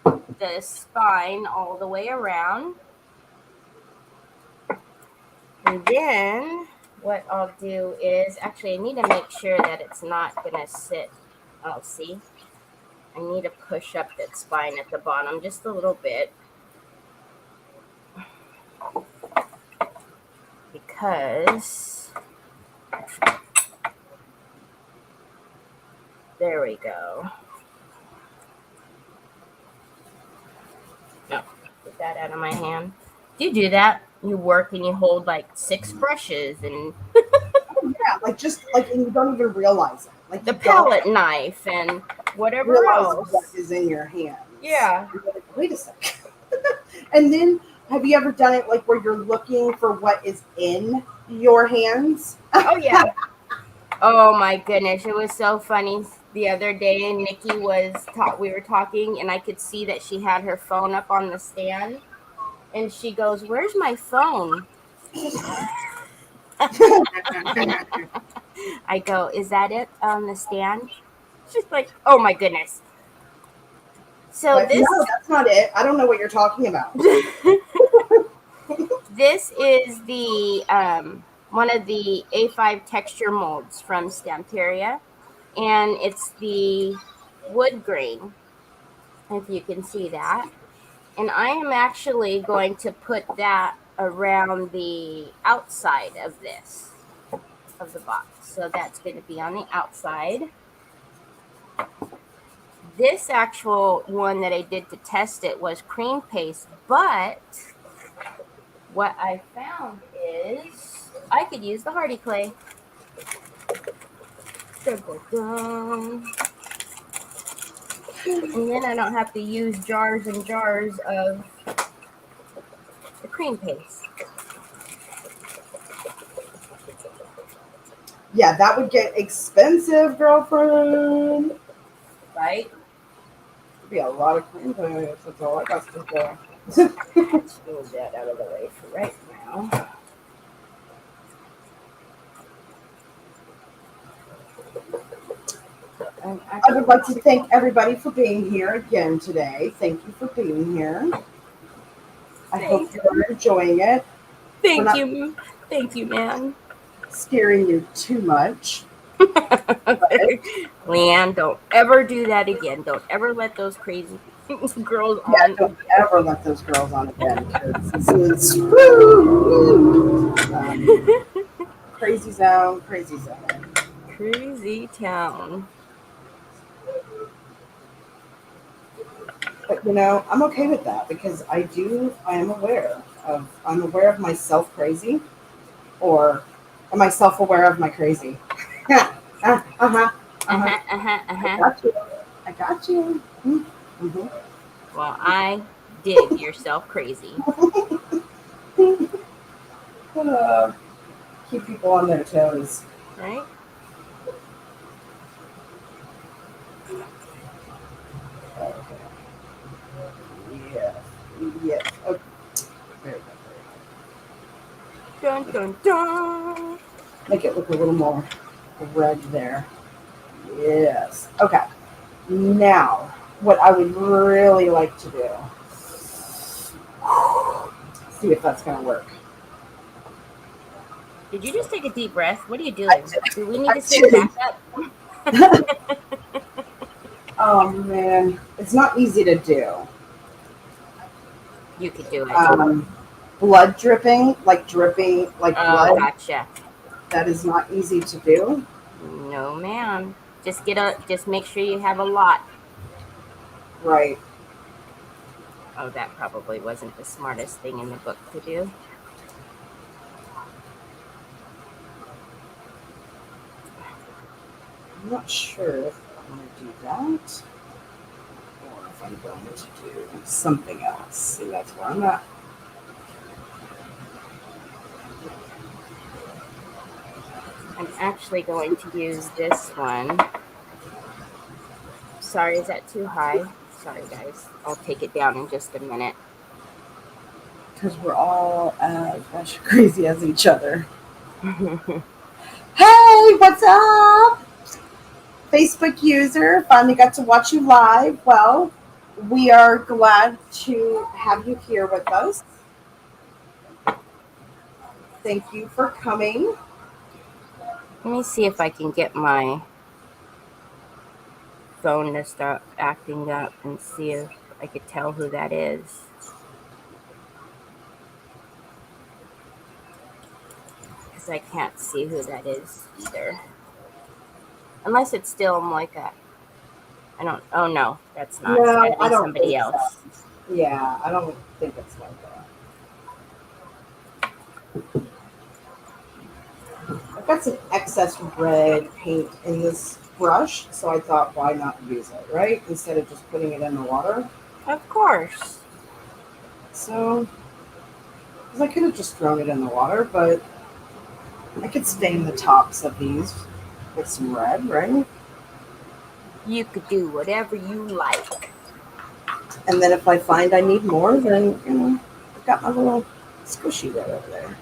the spine all the way around. And then what I'll do is, actually I need to make sure that it's not going to sit. Oh, see? I need to push up that spine at the bottom just a little bit. Because there we go. No, get that out of my hand. Do you do that? You work and you hold like 6 brushes and Yeah, and you don't even realize it. Like the you don't palette knife and whatever realize else. what is in your hands. Yeah. You're like, wait a second. And then, have you ever done it like where you're looking for what is in your hands? Oh yeah. Oh my goodness, it was so funny. The other day, Nikki we were talking, and I could see that she had her phone up on the stand, and she goes, "Where's my phone?" I go, "Is that it on the stand?" She's like, "Oh my goodness." So But no, that's not it. I don't know what you're talking about. This is the one of the A5 texture molds from Stamperia, and it's the wood grain, if you can see that. And I am actually going to put that around the outside of the box. So that's going to be on the outside. This actual one that I did to test it was cream paste, but what I found is I could use the Hardy clay. And then I don't have to use jars and jars of the cream paste. Yeah, that would get expensive, girlfriend. Right? It'd be a lot of cream paste. That's all I got to do. Let's move that out of the way for right now. I would like to thank everybody for being here again today. Thank you for being here. I hope you're enjoying it. Thank you, man. Scaring you too much. Leanne, don't ever do that again. Don't ever let those crazy girls Yeah, on. don't ever let those girls on again. 'Cause this is woo, crazy zone, crazy zone. Crazy town. But I'm okay with that because I'm aware of myself crazy, or am I self aware of my crazy? Uh-huh. Uh-huh. Uh-huh, uh-huh, I uh-huh. got you. I got you. Mm-hmm. Well, I dig yourself crazy. Uh, keep people on their toes. Right? Okay. Yes. Yes. Okay. Very good. Dun dun dun. Make it look a little more red there. Yes. Okay. Now, what I would really like to do, see if that's going to work. Did you just take a deep breath? What are you I doing? did. Do we need I to sing did. backup? Oh man, it's not easy to do. You could do it. Um, blood dripping like Oh, blood. gotcha. That is not easy to do. No, ma'am. Just make sure you have a lot. Right. Oh, that probably wasn't the smartest thing in the book to do. I'm not sure if I'm going to do that or if I'm going to do something else. See, that's where I'm at. I'm actually going to use this one. Sorry, is that too high? Sorry, guys. I'll take it down in just a minute. Because we're all as much crazy as each other. Hey, what's up? Facebook user, finally got to watch you live. Well, we are glad to have you here with us. Thank you for coming. Let me see if I can get my phone to start acting up and see if I could tell who that is. Because I can't see who that is either. Unless it's still like a... Oh no, that's not. It's got No, to I be don't somebody think so. else. Yeah, I don't think it's like that. I've got some excess red paint in this brush, so I thought, why not use it, right? Instead of just putting it in the water. Of course. So, because I could have just thrown it in the water, but I could stain the tops of these with some red, right? You could do whatever you like. And then if I find I need more, then, I've got my little squishy red over there.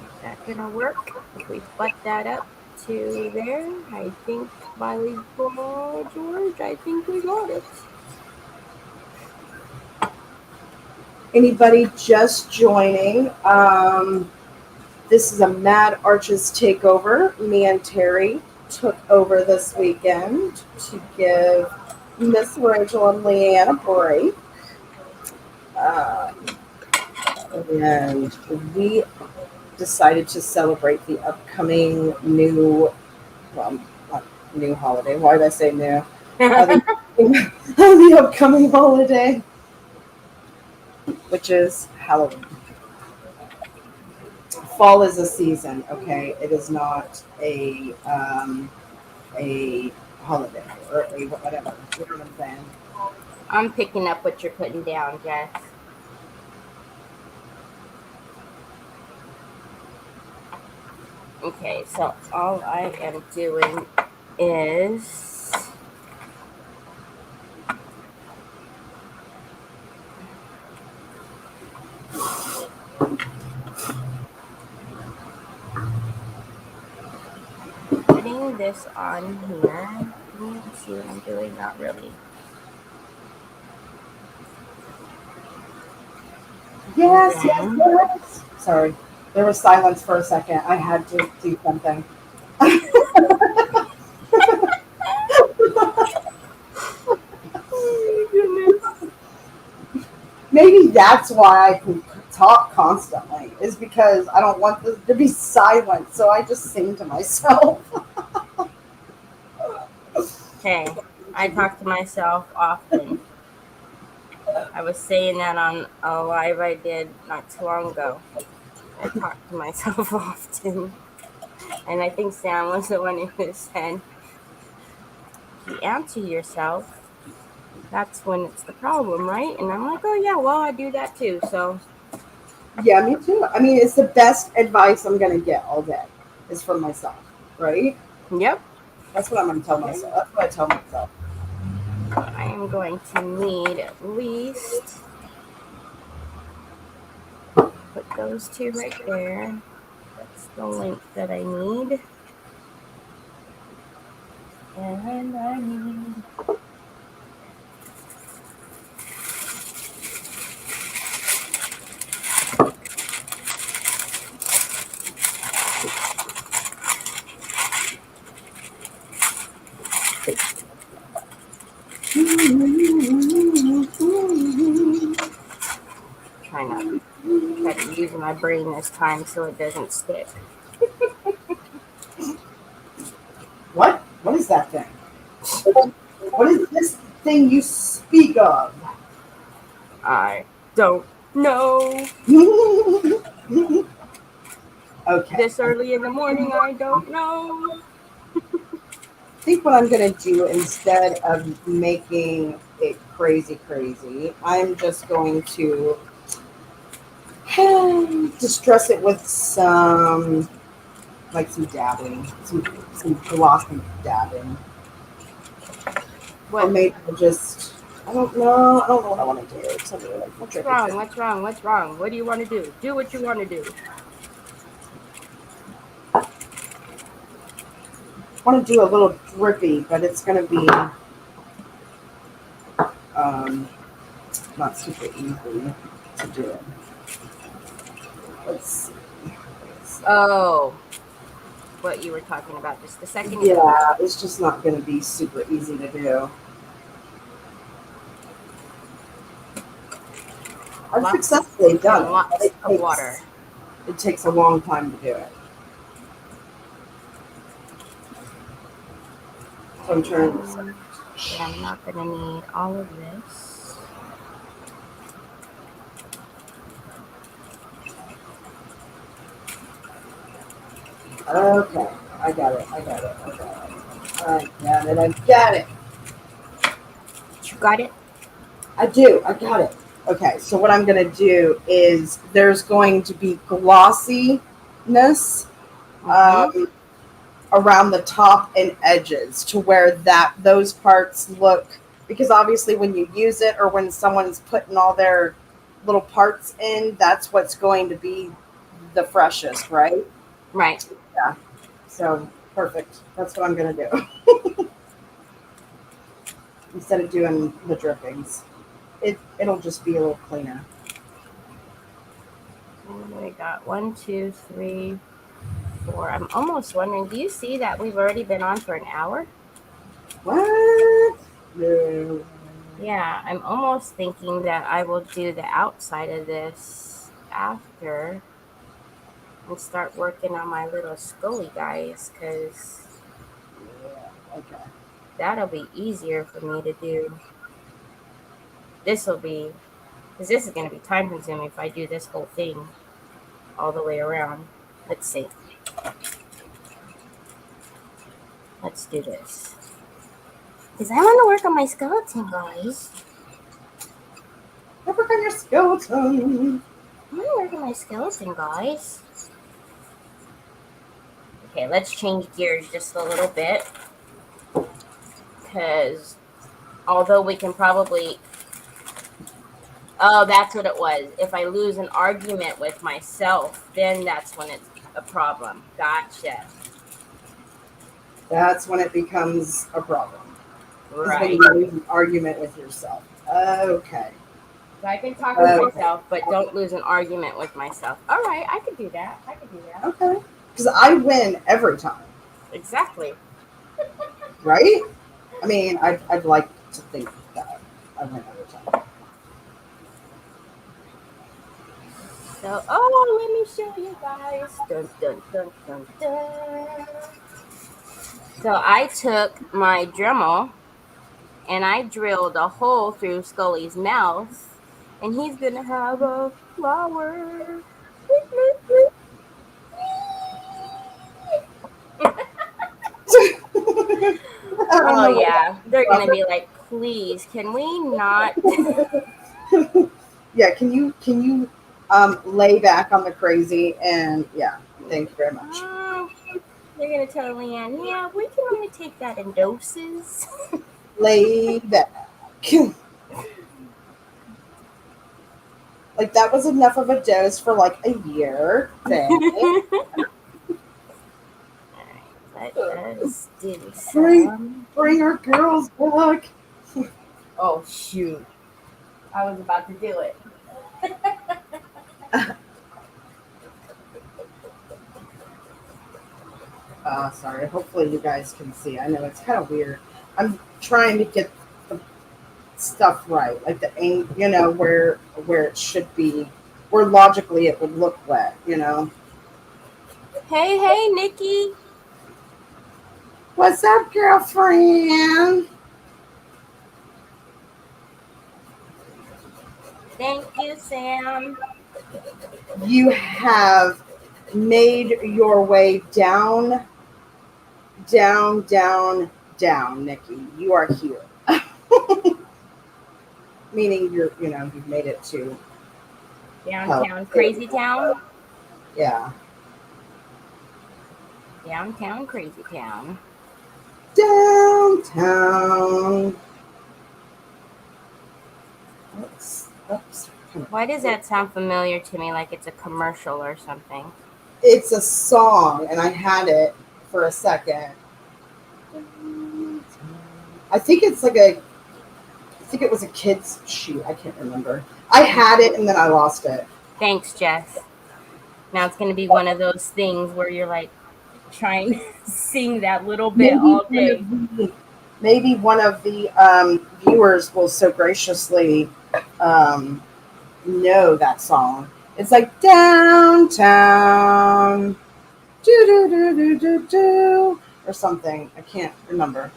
Is that gonna work? If we butt that up to there, I think by George, I think we got it. Anybody just joining? This is a Mad Arches takeover. Me and Terry took over this weekend to give Miss Rachel and Leanne a break. And we decided to celebrate the upcoming not new holiday. Why did I say new? The upcoming holiday, which is Halloween. Fall is a season, okay? It is not a holiday or a whatever. You know what I'm saying? I'm picking up what you're putting down, Jess. Okay, so all I am doing is putting this on here. Can you see what I'm doing? Not really. Yes. Sorry, There was silence for a second. I had to do something. Oh my goodness. Maybe that's why I can talk constantly, is because I don't want this to be silent. So I just sing to myself. Hey, I talk to myself often. I was saying that on a live I did not too long ago. I talk to myself often. And I think Sam was the one who said, if you answer yourself, that's when it's the problem, right? And I'm like, oh yeah, well, I do that too. So Yeah, me too. I mean, it's the best advice I'm going to get all day is from myself, right? yep. That's what I'm going to tell myself. That's what I tell myself. I am going to need at least put those two right there. That's the length that I need. And I need try to use my brain this time so it doesn't stick. What? What is that thing? What is this thing you speak of? I don't know. Okay. This early in the morning, I don't know. I think what I'm going to do instead of making it crazy, I'm just going to distress it with some, like some dabbing, some glossy dabbing. Or What? maybe just, I don't know. I don't know what I want to do. Tell me What's wrong? What's wrong? What's wrong? What do you want to do? Do what you want to do. I want to do a little drippy, but it's going to be not super easy to do. Let's see. Oh, what you were talking about just a second ago. Yeah, it's just not going to be super easy to do. I've successfully done it. Lots It of takes- water. It takes a long time to do it. So I'm trying to. But I'm not going to need all of this. Okay, I got it. I got it. You got it? I do. I got it. Okay, so what I'm going to do is there's going to be glossiness around the top and edges to where those parts look, because obviously when you use it or when someone's putting all their little parts in, that's what's going to be the freshest, right? Right. Yeah. So perfect. That's what I'm going to do. Instead of doing the drippings. It'll just be a little cleaner. We got 1, 2, 3, 4. I'm almost wondering, do you see that we've already been on for an hour? What? No. Yeah, I'm almost thinking that I will do the outside of this after and start working on my little Scully guys, because Yeah, okay. that'll be easier for me to do. This will be, because this is going to be time consuming if I do this whole thing all the way around. Let's see. Let's do this. Because I want to work on my skeleton, guys. Work on your skeleton. I want to work on my skeleton, guys. Okay, let's change gears just a little bit. Because although we can probably... Oh, that's what it was. If I lose an argument with myself, then that's when it's a problem. Gotcha. That's when it becomes a problem. Is when Right. you lose an argument with yourself. Okay. So I can talk to myself, but don't lose an argument with myself. All right, I could do that. Okay. Because I win every time, Exactly. right? I mean, I'd like to think that I win every time. So, oh, let me show you guys. Dun, dun, dun, dun, dun. So I took my Dremel and I drilled a hole through Scully's mouth, and he's gonna have a flower. Oh yeah, they're gonna be like, please, can we not? Yeah, can you lay back on the crazy and yeah, thank you very much. They're gonna tell Leanne, yeah, we can only take that in doses. Lay back. Like that was enough of a dose for like a year. Let's do some. Bring our girls back. Oh shoot! I was about to do it. Sorry. Hopefully you guys can see. I know it's kind of weird. I'm trying to get the stuff right, like the angle, you know, where it should be, where logically it would look wet, you know. Hey, Nikki. What's up, girlfriend? Thank you, Sam. You have made your way down, Nikki. You are here. Meaning you've made it to downtown Crazy Town. Yeah. Downtown Crazy Town. Downtown. Oops. Why does that sound familiar to me, like it's a commercial or something? It's a song, and I had it for a second. I think it was a kid's shoot. I can't remember. I had it, and then I lost it. Thanks, Jess. Now it's going to be one of those things where you're like trying to sing that little bit all day. Maybe one of the viewers will so graciously know that song. It's like downtown, do do do do do do, or something. I can't remember.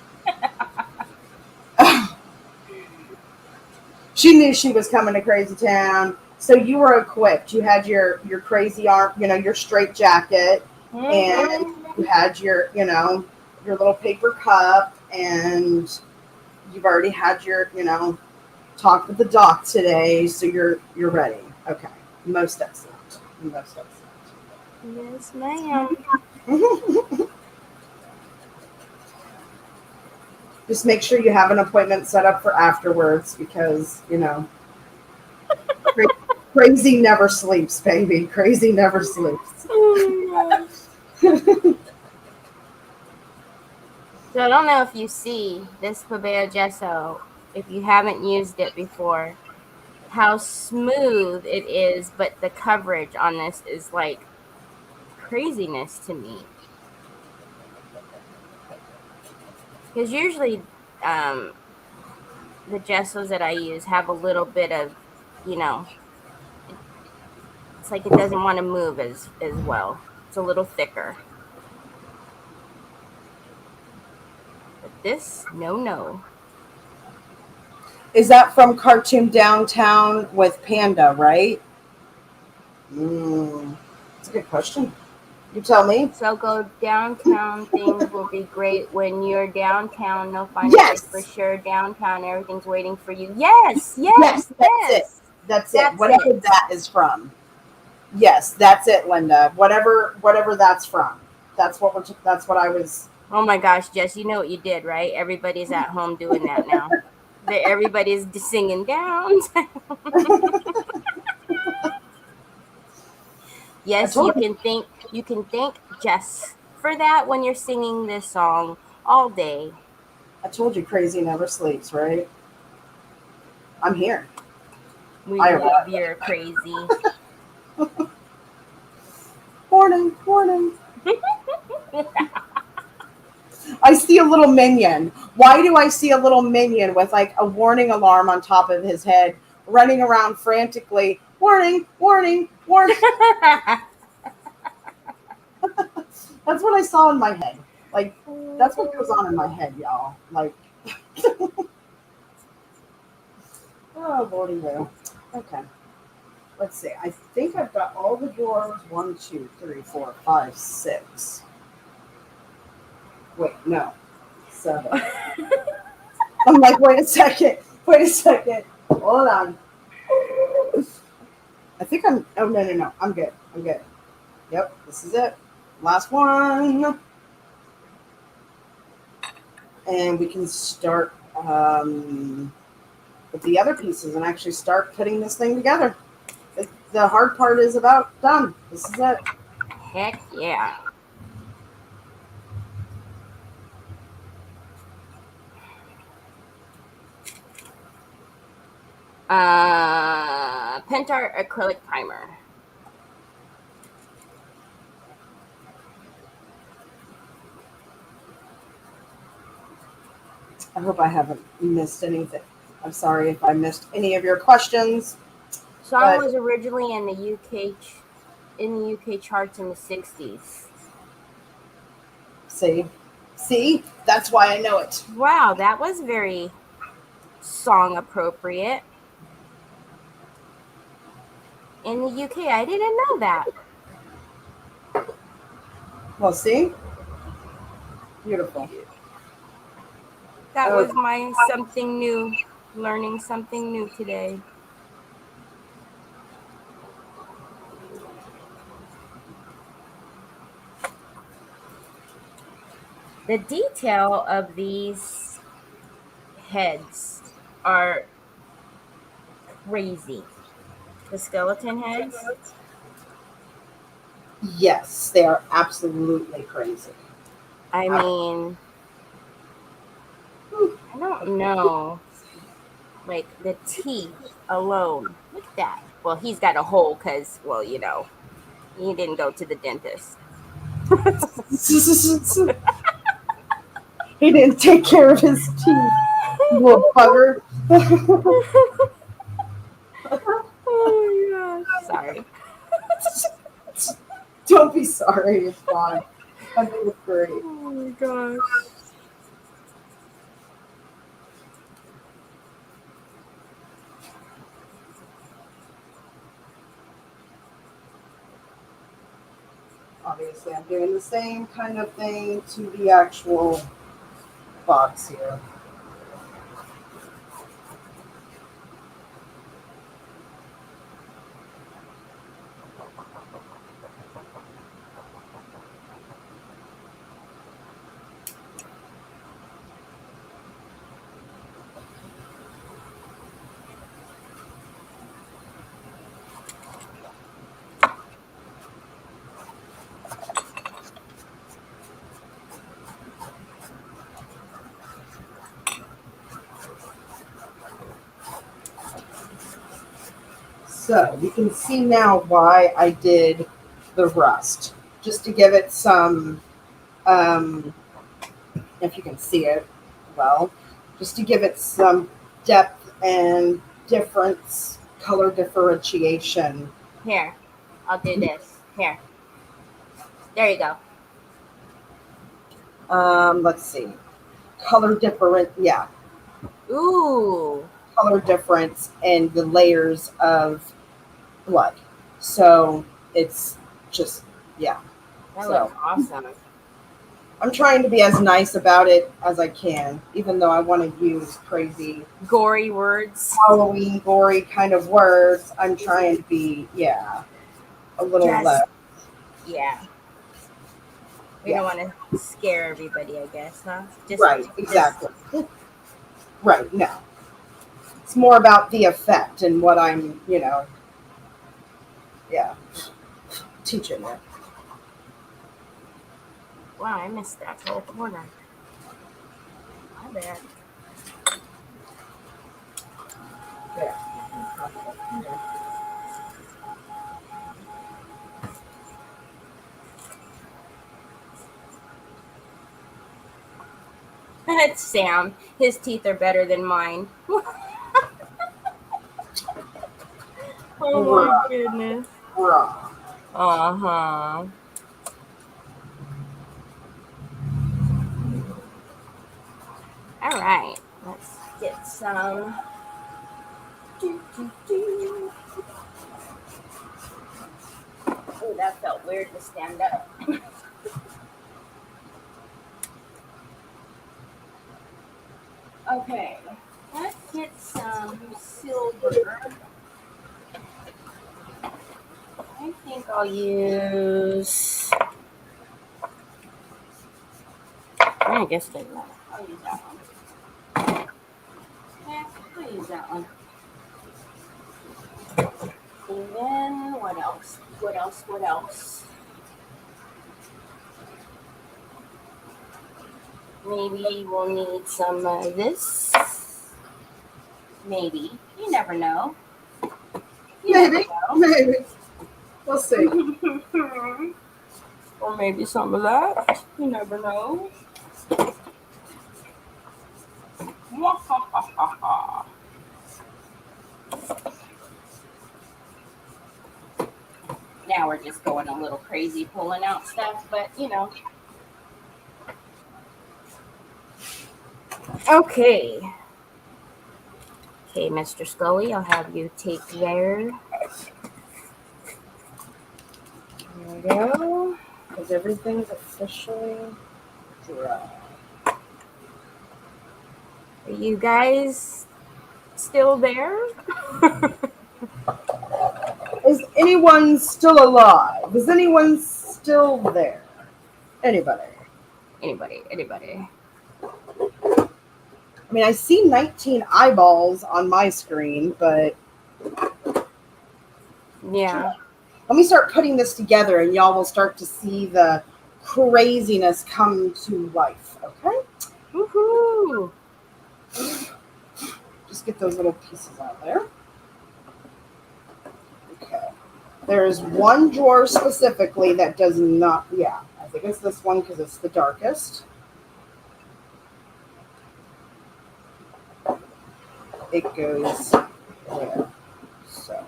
She knew she was coming to Crazy Town, so you were equipped. You had your crazy arm, your straight jacket, and you had your little paper cup, and you've already had your talk with the doc today, so you're ready. Okay, most excellent. Yes, ma'am. Just make sure you have an appointment set up for afterwards, because crazy never sleeps, baby. Crazy never sleeps. So I don't know if you see this Pebeo gesso, if you haven't used it before, how smooth it is, but the coverage on this is like craziness to me. Because usually the gessos that I use have a little bit of, it's like it doesn't want to move as well. It's a little thicker. But this, no. Is that from Cartoon Downtown with Panda, right? That's a good question. You tell me. So go downtown. Things will be great when you're downtown. No fun for sure. Downtown, everything's waiting for you. Yes. That's it. Whatever that is from. Yes, that's it, Linda. Whatever that's from. That's what I was. Oh my gosh, Jess, you know what you did, right? Everybody's at home doing that now. Everybody's singing downtown. Yes, you can thank Jess for that when you're singing this song all day. I told you crazy never sleeps, right? I'm here. We I love your crazy. Warning, warning. I see a little minion. Why do I see a little minion with like a warning alarm on top of his head, running around frantically? Warning, warning, warning. That's what I saw in my head. Like, that's what goes on in my head, y'all. Like, oh, lordy will. Okay. Let's see. I think I've got all the drawers. 1, 2, 3, 4, 5, 6. Wait, no. 7. I'm like, wait a second. Wait a second. Hold on. I think I'm. Oh, no, no, no. I'm good. I'm good. Yep, this is it. Last one. And we can start with the other pieces and actually start putting this thing together. The hard part is about done. This is it. Heck yeah. Pentart acrylic primer. I hope I haven't missed anything. I'm sorry if I missed any of your questions. Song was originally in the UK charts in the 60s. See, that's why I know it. Wow, that was very song appropriate. In the UK, I didn't know that. Well, see, beautiful. That was my something new, learning something new today. The detail of these heads are crazy. The skeleton heads. Yes, they are absolutely crazy. I mean, I don't know. Like the teeth alone. Look at that. Well, he's got a hole because, well, you know, he didn't go to the dentist. He didn't take care of his teeth. Little bugger. Oh, gosh. Sorry. Don't be sorry. It's fine. I think it's great. Oh, my gosh. Obviously, I'm doing the same kind of thing to the actual box here. So you can see now why I did the rust, just to give it some, if you can see it well, just to give it some depth and difference, color differentiation. Here, I'll do this. Here. There you go. Let's see, color different, yeah, Ooh. color difference and the layers of blood. So it's just, yeah. That So. looks awesome. I'm trying to be as nice about it as I can, even though I want to use crazy Gory words. Halloween gory kind of words. I'm trying to be, yeah, a little less. Yeah. We don't want to scare everybody, I guess, huh? Right, exactly. Right, no. It's more about the effect and what I'm, teaching it. Wow, I missed that whole corner. My bad. There. It's Sam. His teeth are better than mine. Oh my goodness. Bruh. Uh-huh. All right. Let's get some. Oh, that felt weird to stand up. Okay. Let's get some silver. I think I'll use. I guess it doesn't matter. I'll use that one. Yeah, I'll use that one. And then what else? What else? What else? Maybe we'll need some of this. Maybe. You never know. You Maybe. never know. Maybe. We'll see. Or maybe some of that. You never know. Now we're just going a little crazy pulling out stuff, but you know. Okay. Okay, Mr. Scully, I'll have you take there. There we go. Because everything's officially dry. Are you guys still there? Is anyone still alive? Is anyone still there? Anybody? Anybody. I mean, I see 19 eyeballs on my screen, but Yeah. let me start putting this together and y'all will start to see the craziness come to life, okay? Woohoo! Just get those little pieces out there. Okay. There's one drawer specifically that does not, yeah, I think it's this one because it's the darkest. It goes there. So.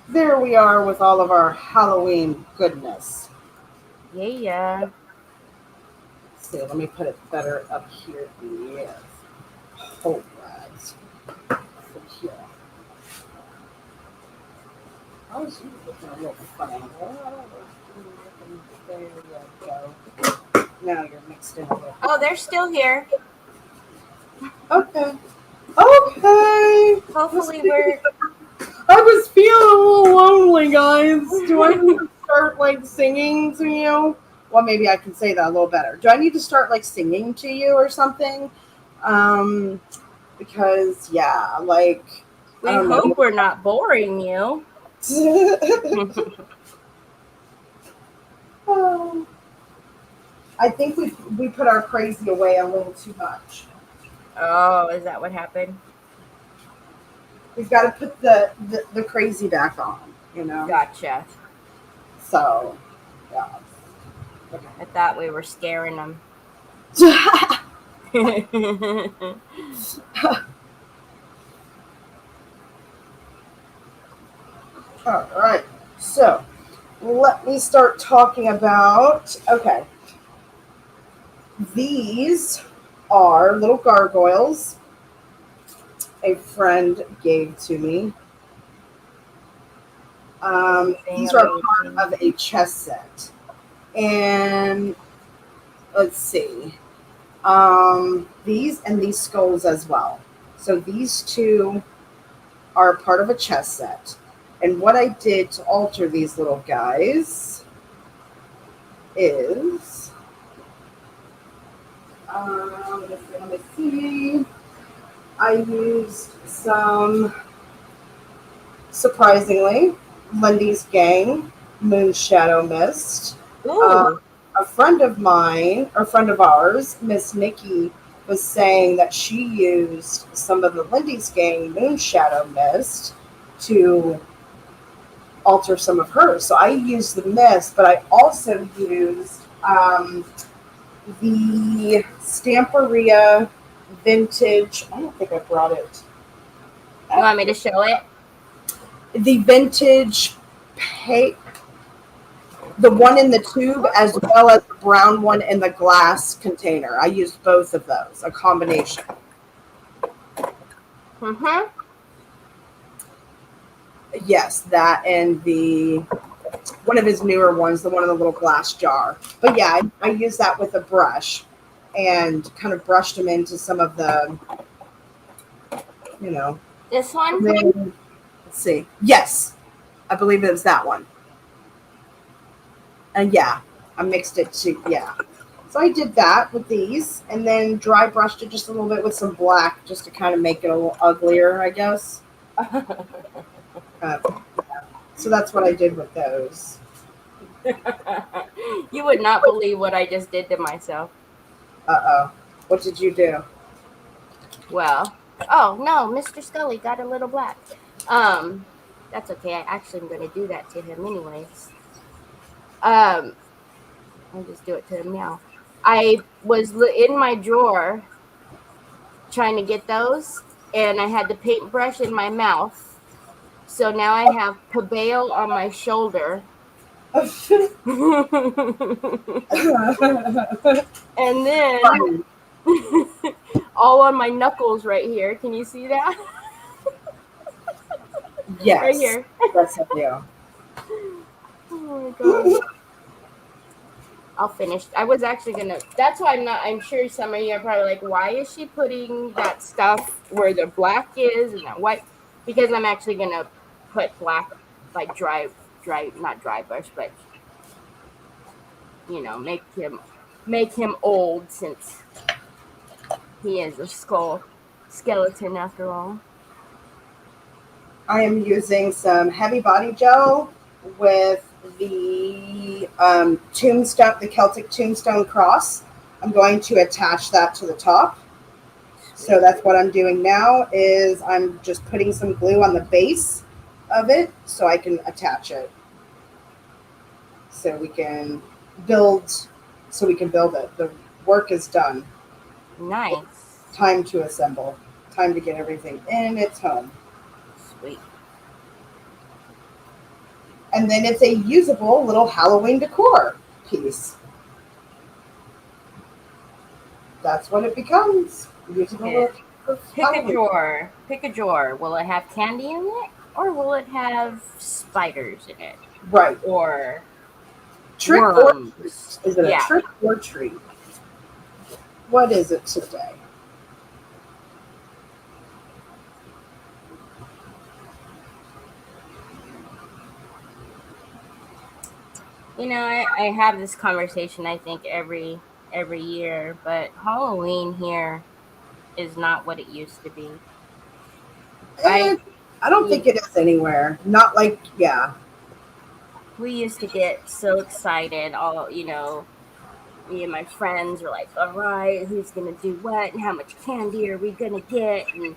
There we are with all of our Halloween goodness. Yeah. Let's see, let me put it better up here. Yes. Hold rags. Here. I was looking a little funny. There you go. Now you're mixed in with. Oh, they're still here. Okay. Okay. Hopefully we're. I was feeling a little lonely, guys. Do I need to start like singing to you? Well, maybe I can say that a little better. Do I need to start like singing to you or something? Because yeah, like We I don't know. hope we're not boring you. I think we put our crazy away a little too much. Oh, is that what happened? We've got to put the crazy back on, you know. Gotcha. So, yeah. Okay. I thought we were scaring them. All right. So, let me start talking about. Okay. These are little gargoyles a friend gave to me. These are part of a chess set. And let's see. These and these skulls as well. So these two are part of a chess set. And what I did to alter these little guys is, let me see. I used some, surprisingly, Lundy's Gang Moon Shadow Mist. Ooh. A friend of mine, or friend of ours, Miss Nikki, was saying that she used some of the Lindy's Gang Moonshadow Mist to alter some of hers. So I used the mist, but I also used the Stamperia vintage. I don't think I brought it. You want me to show it? The vintage the one in the tube as well as the brown one in the glass container. I used both of those, a combination. Mm-hmm. Yes, that and the one of his newer ones, the one in the little glass jar. But yeah, I used that with a brush and kind of brushed them into some of the, you know. This one? Then, let's see. Yes, I believe it was that one. And yeah, I mixed it to, yeah. So I did that with these and then dry brushed it just a little bit with some black just to kind of make it a little uglier, I guess. Uh, so that's what I did with those. You would not believe what I just did to myself. Uh-oh. What did you do? Well, oh no, Mr. Scully got a little black. That's okay. I actually am going to do that to him anyways. I'll just do it to him now. I was in my drawer trying to get those, and I had the paintbrush in my mouth. So now I have Pabeo on my shoulder. And then all on my knuckles right here. Can you see that? Yes. Right here. That's a deal. Oh my god. I'll finish. I was actually gonna. That's why I'm sure some of you are probably like, why is she putting that stuff where the black is and that white? Because I'm actually gonna put black, like dry, not dry brush, but make him old since he is a skeleton after all. I am using some heavy body gel with the tombstone, the Celtic Tombstone Cross. I'm going to attach that to the top. So that's what I'm doing now is I'm just putting some glue on the base of it so I can attach it. So we can build it. The work is done. Nice. Time to assemble. Time to get everything in its home. Sweet. And then it's a usable little Halloween decor piece. That's what it becomes. Usable Okay. for Pick a Halloween. drawer. Pick a drawer. Will it have candy in it, or will it have spiders in it, Right. or Trick or worms? treat. Is it Yeah. a trick or treat? What is it today? I have this conversation I think every year, but Halloween here is not what it used to be. I don't think it is anywhere. Not like, yeah. We used to get so excited. Me and my friends were like, all right, who's going to do what? And how much candy are we going to get? And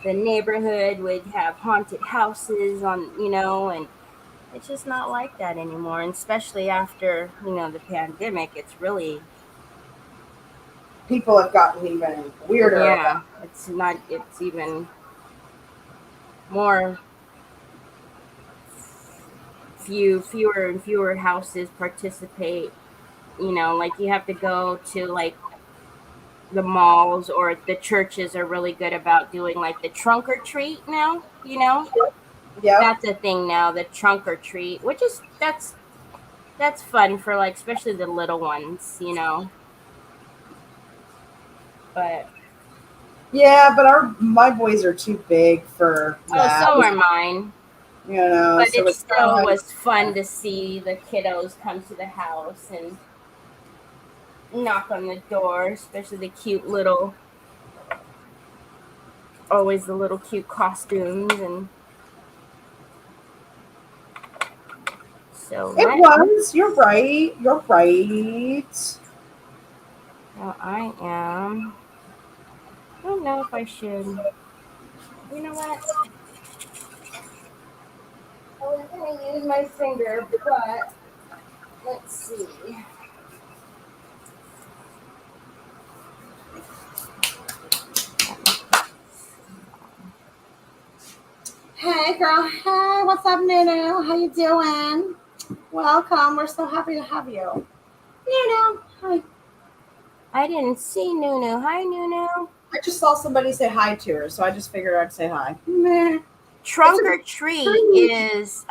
the neighborhood would have haunted houses and it's just not like that anymore. And especially after, the pandemic, it's really. People have gotten even weirder. Yeah, it's even more. Fewer and fewer houses participate. Like you have to go to like the malls, or the churches are really good about doing like the trunk or treat now. Yeah. That's a thing now, the trunk or treat, which is that's fun for like especially the little ones, But yeah, but my boys are too big for that. So are mine. But so it still was fun to see the kiddos come to the house and knock on the door, especially the cute little, always the little cute costumes. And So It was. You're right. You're right. now I am. I don't know if I should. You know what? I was gonna use my finger, but let's see. Hey, girl. Hey, what's up, Nunu? How you doing? Welcome. We're so happy to have you. Nunu. Hi. I didn't see Nunu. Hi, Nunu. I just saw somebody say hi to her, so I just figured I'd say hi. Meh. Trunk It's a or treat treat. is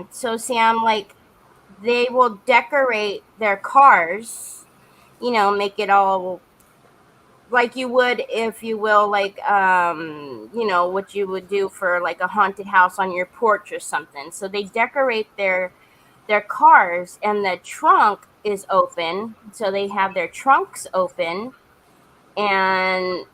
so Sam, like, they will decorate their cars, make it all like you would, if you will, like, what you would do for like a haunted house on your porch or something. So they decorate their cars, and the trunk is open, so they have their trunks open, and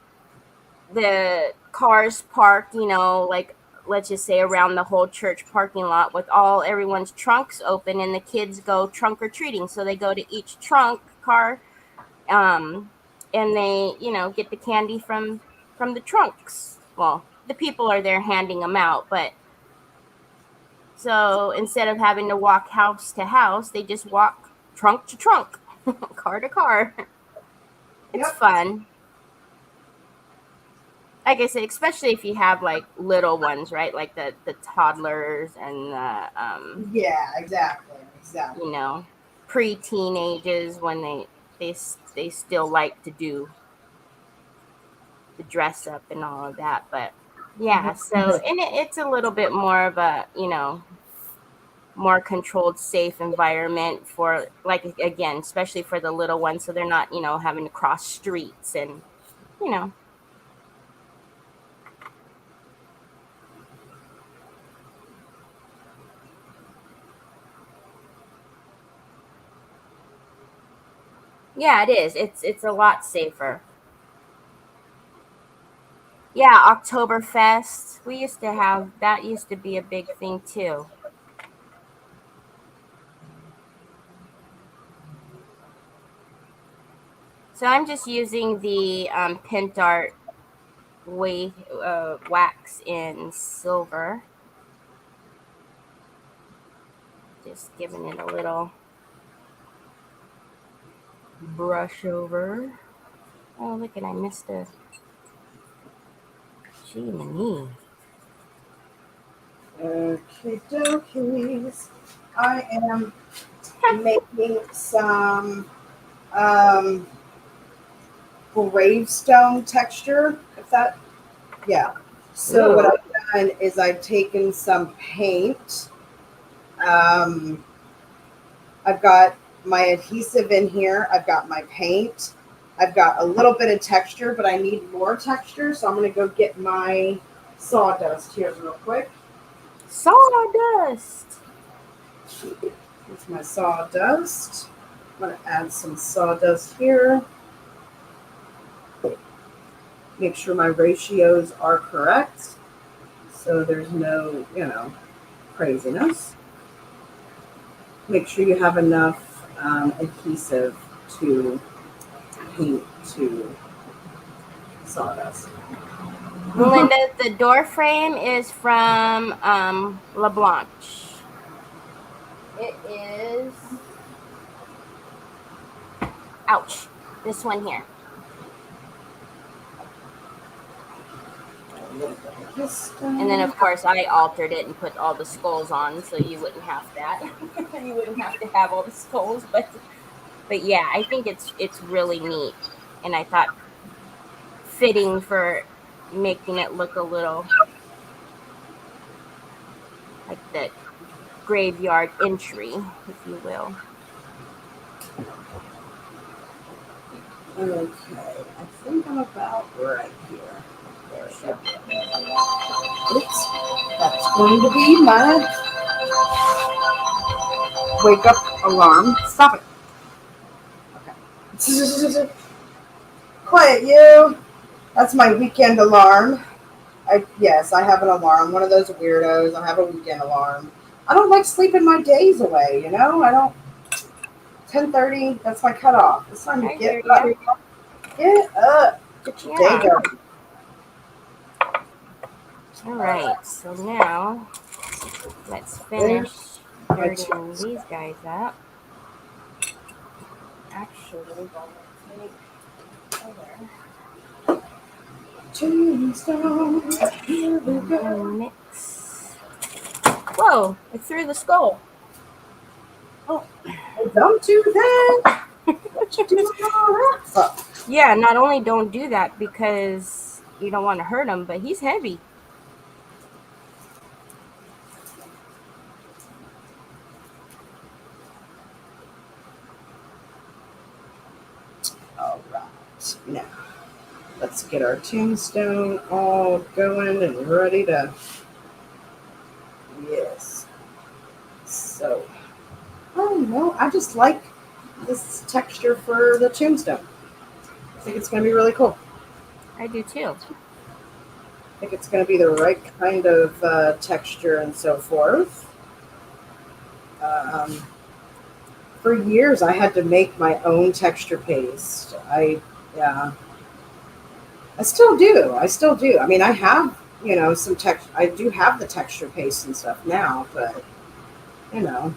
the cars parked, like, let's just say around the whole church parking lot, with all everyone's trunks open, and the kids go trunk or treating. So they go to each trunk car, um and they, get the candy from the trunks. Well, the people are there handing them out, but so instead of having to walk house to house, they just walk trunk to trunk, car to car. It's Yep. fun. Like I say, especially if you have like little ones, right? Like the toddlers and the Yeah, exactly. Exactly. pre-teenagers, when they still like to do the dress up and all of that. But yeah, so, and it's a little bit more of a, more controlled, safe environment for, like, again, especially for the little ones, so they're not, having to cross streets and, you know. Yeah, it is. It's a lot safer. Yeah, Oktoberfest. We used to have that. Used to be a big thing too. So I'm just using the Pint Art wax in silver. Just giving it a little brush over. Oh, look, and I missed a. Gee, my knee. Okay, dokies. I am making some gravestone texture. If that, yeah. So what Ooh. I've done is I've taken some paint. Um, I've got my adhesive in here. I've got my paint. I've got a little bit of texture, but I need more texture. So I'm going to go get my sawdust here real quick. Sawdust. Here's my sawdust. I'm going to add some sawdust here. Make sure my ratios are correct. So there's no, craziness. Make sure you have enough adhesive to paint to sawdust. Melinda, the door frame is from LeBlanc. It is. Ouch. This one here. And then, of course, I altered it and put all the skulls on, so you wouldn't have that. You wouldn't have to have all the skulls, but yeah, I think it's really neat, and I thought fitting for making it look a little like that graveyard entry, if you will. Okay, I think I'm about right here. There we go. Oops, that's going to be my wake up alarm. Stop it. Okay. Quiet, you. That's my weekend alarm. Yes, I have an alarm. One of those weirdos. I have a weekend alarm. I don't like sleeping my days away. I don't. 10:30. That's my cutoff. It's time to I get hear up. you. Get up. Get your day Yeah. going. All right. So now let's finish dirtying these guys up. Actually, we're gonna take other Tombstone. Here we and go. mix. Whoa! I threw the skull. Oh, don't do that. What you doing all that for? Yeah. Not only don't do that because you don't want to hurt him, but he's heavy. All right. Now, let's get our tombstone all going and ready to. Yes. So, oh no, I just like this texture for the tombstone. I think it's going to be really cool. I do too. I think it's going to be the right kind of texture and so forth. For years, I had to make my own texture paste. Yeah, I still do. I still do. I mean, I have, some text. I do have the texture paste and stuff now, but you know,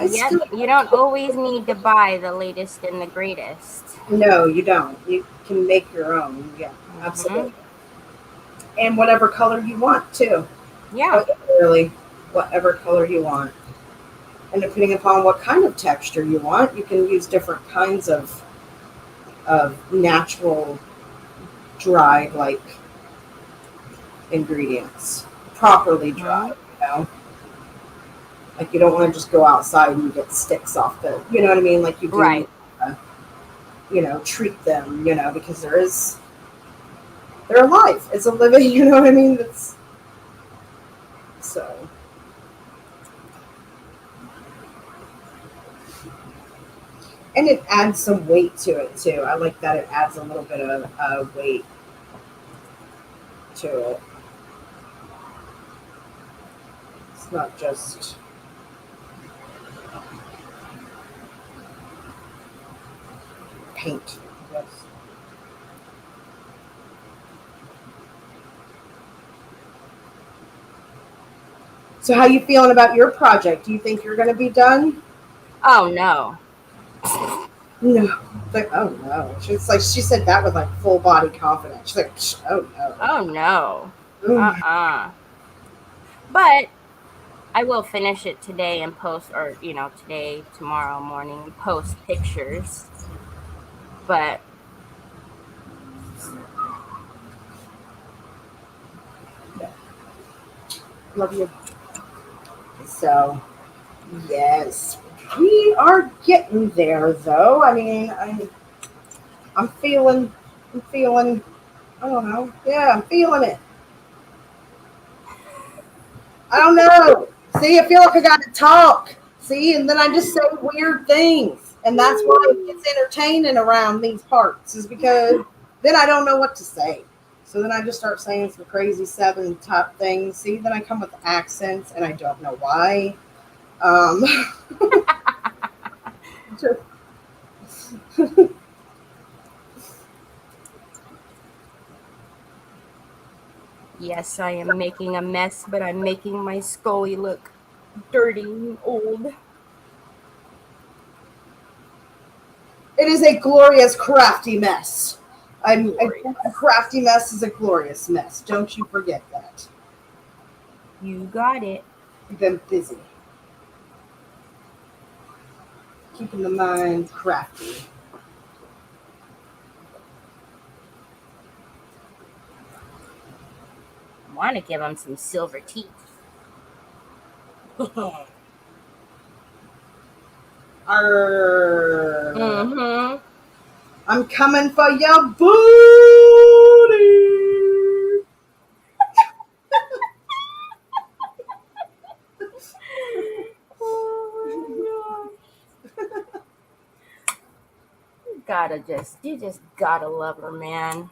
Yep, you don't always need to buy the latest and the greatest. No, you don't. You can make your own. Yeah, absolutely. And whatever color you want too. Yeah. Really, whatever color you want. And depending upon what kind of texture you want, you can use different kinds of natural dried like ingredients, properly dried. Like you don't want to just go outside and get sticks off the, you know what I mean? Like you do, right. Treat them, because they're alive. It's a living, you know what I mean? So. And it adds some weight to it too. I like that it adds a little bit of weight to it. It's not just paint. Yes. So how you feeling about your project? Do you think you're going to be done? Oh no. No. Like, oh no. It's like she said that with like full body confidence. She's like, oh no. Oh no. But I will finish it today and post, or today, tomorrow morning, post pictures. But love you. So yes, we are getting there though. I mean, I'm feeling, I don't know. Yeah, I'm feeling it. I don't know. See, I feel like I got to talk. See, and then I just say weird things. And that's why it gets entertaining around these parts, is because then I don't know what to say. So then I just start saying some crazy seven type things. See, then I come with accents, and I don't know why. yes, I am making a mess, but I'm making my Scully look dirty and old. It is a glorious, crafty mess. A crafty mess is a glorious mess. Don't you forget that. You got it. You've been busy. Keeping the mind crafty. I want to give him some silver teeth. I'm coming for your booty. Oh my gosh. You just gotta love her, man.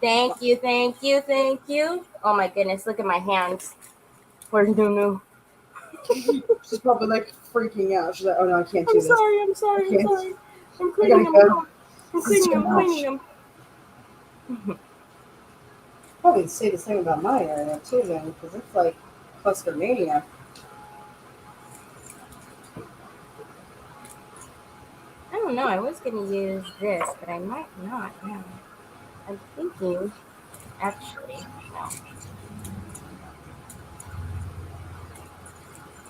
Thank you, thank you, thank you. Oh my goodness, look at my hands. Where's Nunu? She's probably like freaking out. She's like, oh no, I can't do I'm this. sorry, I'm sorry, I I'm can't. sorry. I'm I cleaning gotta them. go. I'm This is cleaning too them, much. cleaning them. Probably say the same about my area too, then, because it's like cluster mania. I don't know. I was going to use this, but I might not now. I'm thinking, actually, no.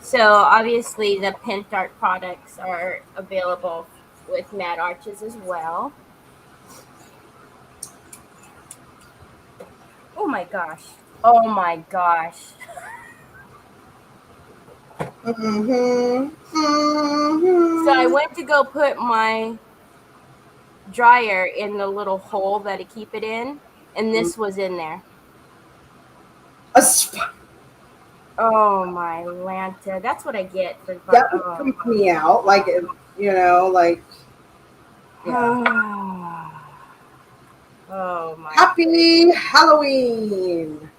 So obviously the Pentart products are available with Mad Arches as well. Oh my gosh. Oh my gosh. Mm-hmm. Mm-hmm. So I went to go put my dryer in the little hole that I keep it in, and this was in there. Oh my Lanta. That's what I get for That would freak me out. Like, you know, like. Yeah. Oh my. Happy Halloween!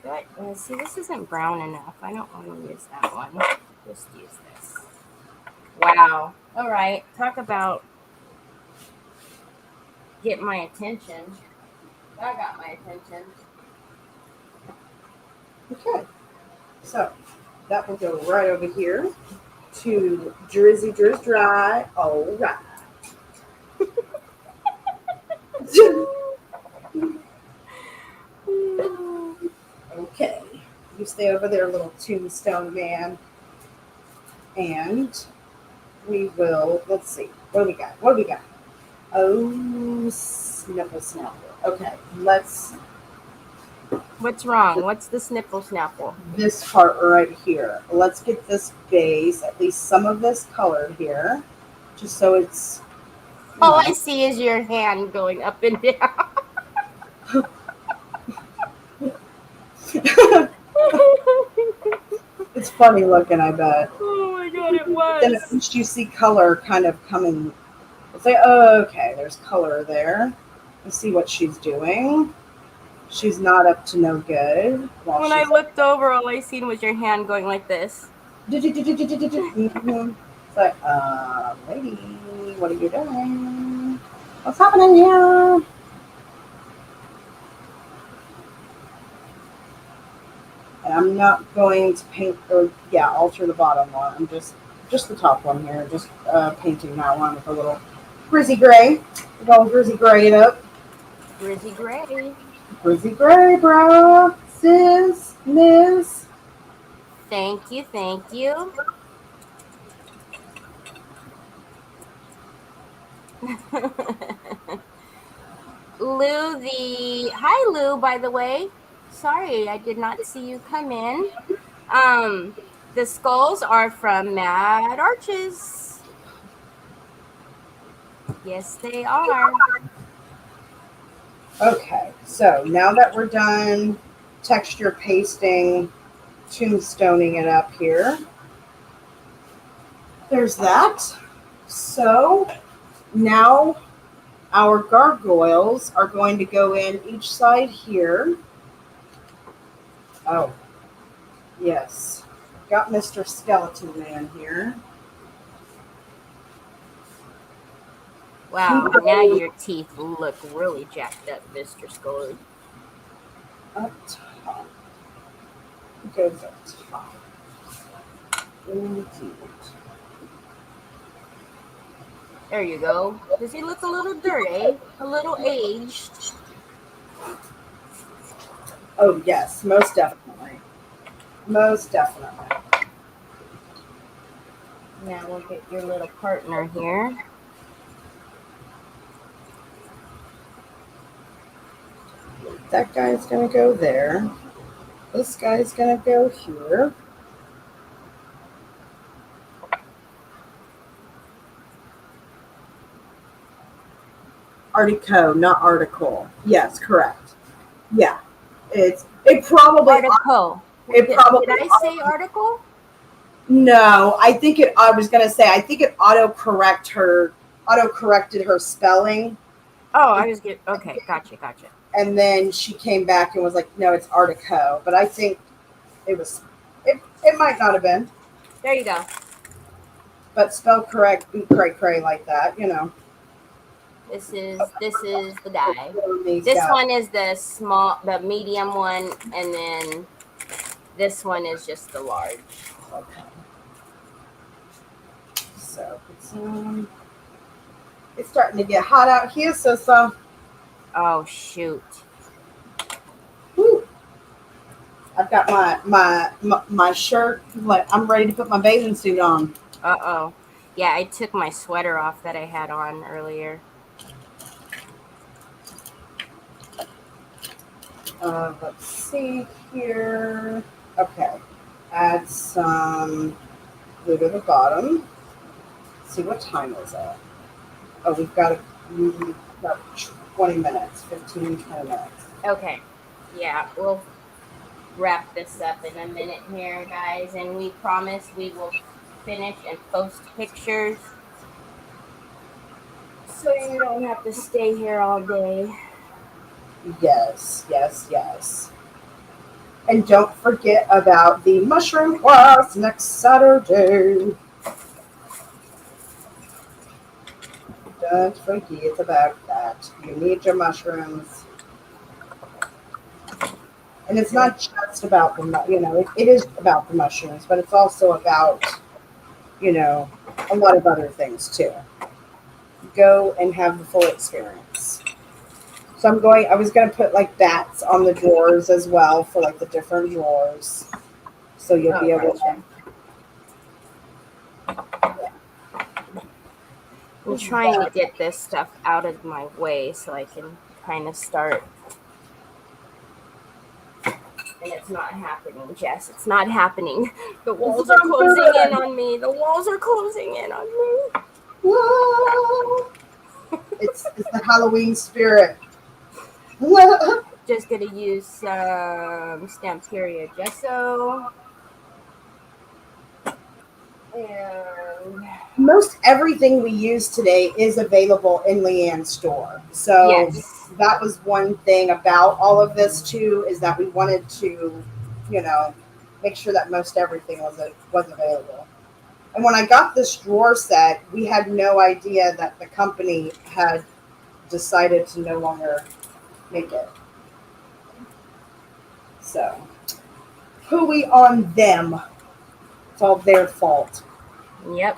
Good. See, this isn't brown enough. I don't want to use that one. Just use this. Wow. All right. Talk about get my attention. That got my attention. Okay. So, that will go right over here to Drizzy Drizz Dry. All right. Okay. You stay over there, little tombstone man. And we will, let's see. What do we got? What do we got? Oh, snipple snapple. Okay, let's. What's wrong? What's the snipple snapple? This part right here. Let's get this base, at least some of this colored here, just so it's. All I see is your hand going up and down. It's funny looking, I bet. Oh my god, it was. Then at least you see color kind of coming. It's like, oh, okay, there's color there. Let's see what she's doing. She's not up to no good. When I looked over, all I seen was your hand going like this. Mm-hmm. It's like, lady, what are you doing? What's happening here? And I'm not going to paint, or alter the bottom one. I'm just the top one here. Just painting that one with a little Grizzy Gray. We're going Grizzy Gray it up. Grizzy Gray. Grizzy Gray, bro. Sis, miss. Thank you, thank you. Lou, hi Lou, by the way. Sorry, I did not see you come in. The skulls are from Mad Arches. Yes, they are. Okay, so now that we're done texture pasting, tombstoning it up here, there's that. So now our gargoyles are going to go in each side here. Oh, yes. Got Mr. Skeleton Man here. Wow, now your teeth look really jacked up, Mr. Scully. Up top. It goes up top. Indeed. There you go. Does he look a little dirty? A little aged? Oh, yes, most definitely. Most definitely. Now we'll get your little partner here. That guy's going to go there. This guy's going to go here. Article, not article. Yes, correct. Yeah. It probably article. Did I say article? No, I think I was gonna say I think it auto corrected her spelling Oh, I was good. Okay, gotcha. And then she came back and was like, no, it's Artico. But I think it might not have been. There you go. But spell correct, be cray like that, you know. This is the guy. These This guys. one is the medium one, and then this one is just the large. Okay. So it's starting to get hot out here, so Oh shoot. whew. I've got my shirt. Like I'm ready to put my bathing suit on. Uh-oh. Yeah, I took my sweater off that I had on earlier. Let's see here. Okay. Add some glue to the bottom. Let's see, what time is it? Oh, we've got 20 minutes, 15, 20 minutes. Okay. Yeah, we'll wrap this up in a minute here, guys, and we promise we will finish and post pictures so you don't have to stay here all day. Yes. And don't forget about the mushroom class next Saturday. Don't forget about that. You need your mushrooms. And it's not just about it is about the mushrooms, but it's also about, a lot of other things too. Go and have the full experience. So I was going to put like bats on the drawers as well for like the different drawers. So you'll be able to. I'm trying to get this stuff out of my way so I can kind of start. And it's not happening, Jess. It's not happening. The walls are closing in on me. The walls are closing in on me. Whoa! It's the Halloween spirit. Just gonna use some Stamperia gesso. And Most everything we use today is available in Leanne's store. So yes. that was one thing about all of this too, is that we wanted to, make sure that most everything was available. And when I got this drawer set, we had no idea that the company had decided to no longer make it. So, hooey on them. It's all their fault. Yep.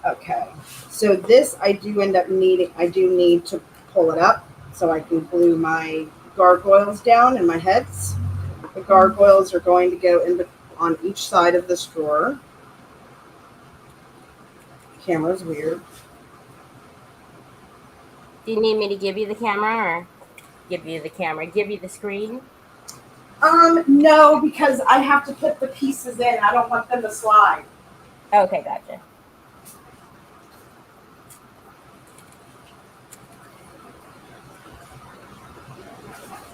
Okay. So this I do need to pull it up so I can glue my gargoyles down in my heads. The gargoyles are going to go on each side of this drawer. Camera's weird. Do you need me to give you the camera or give you the screen? No, because I have to put the pieces in. I don't want them to slide. Okay, gotcha.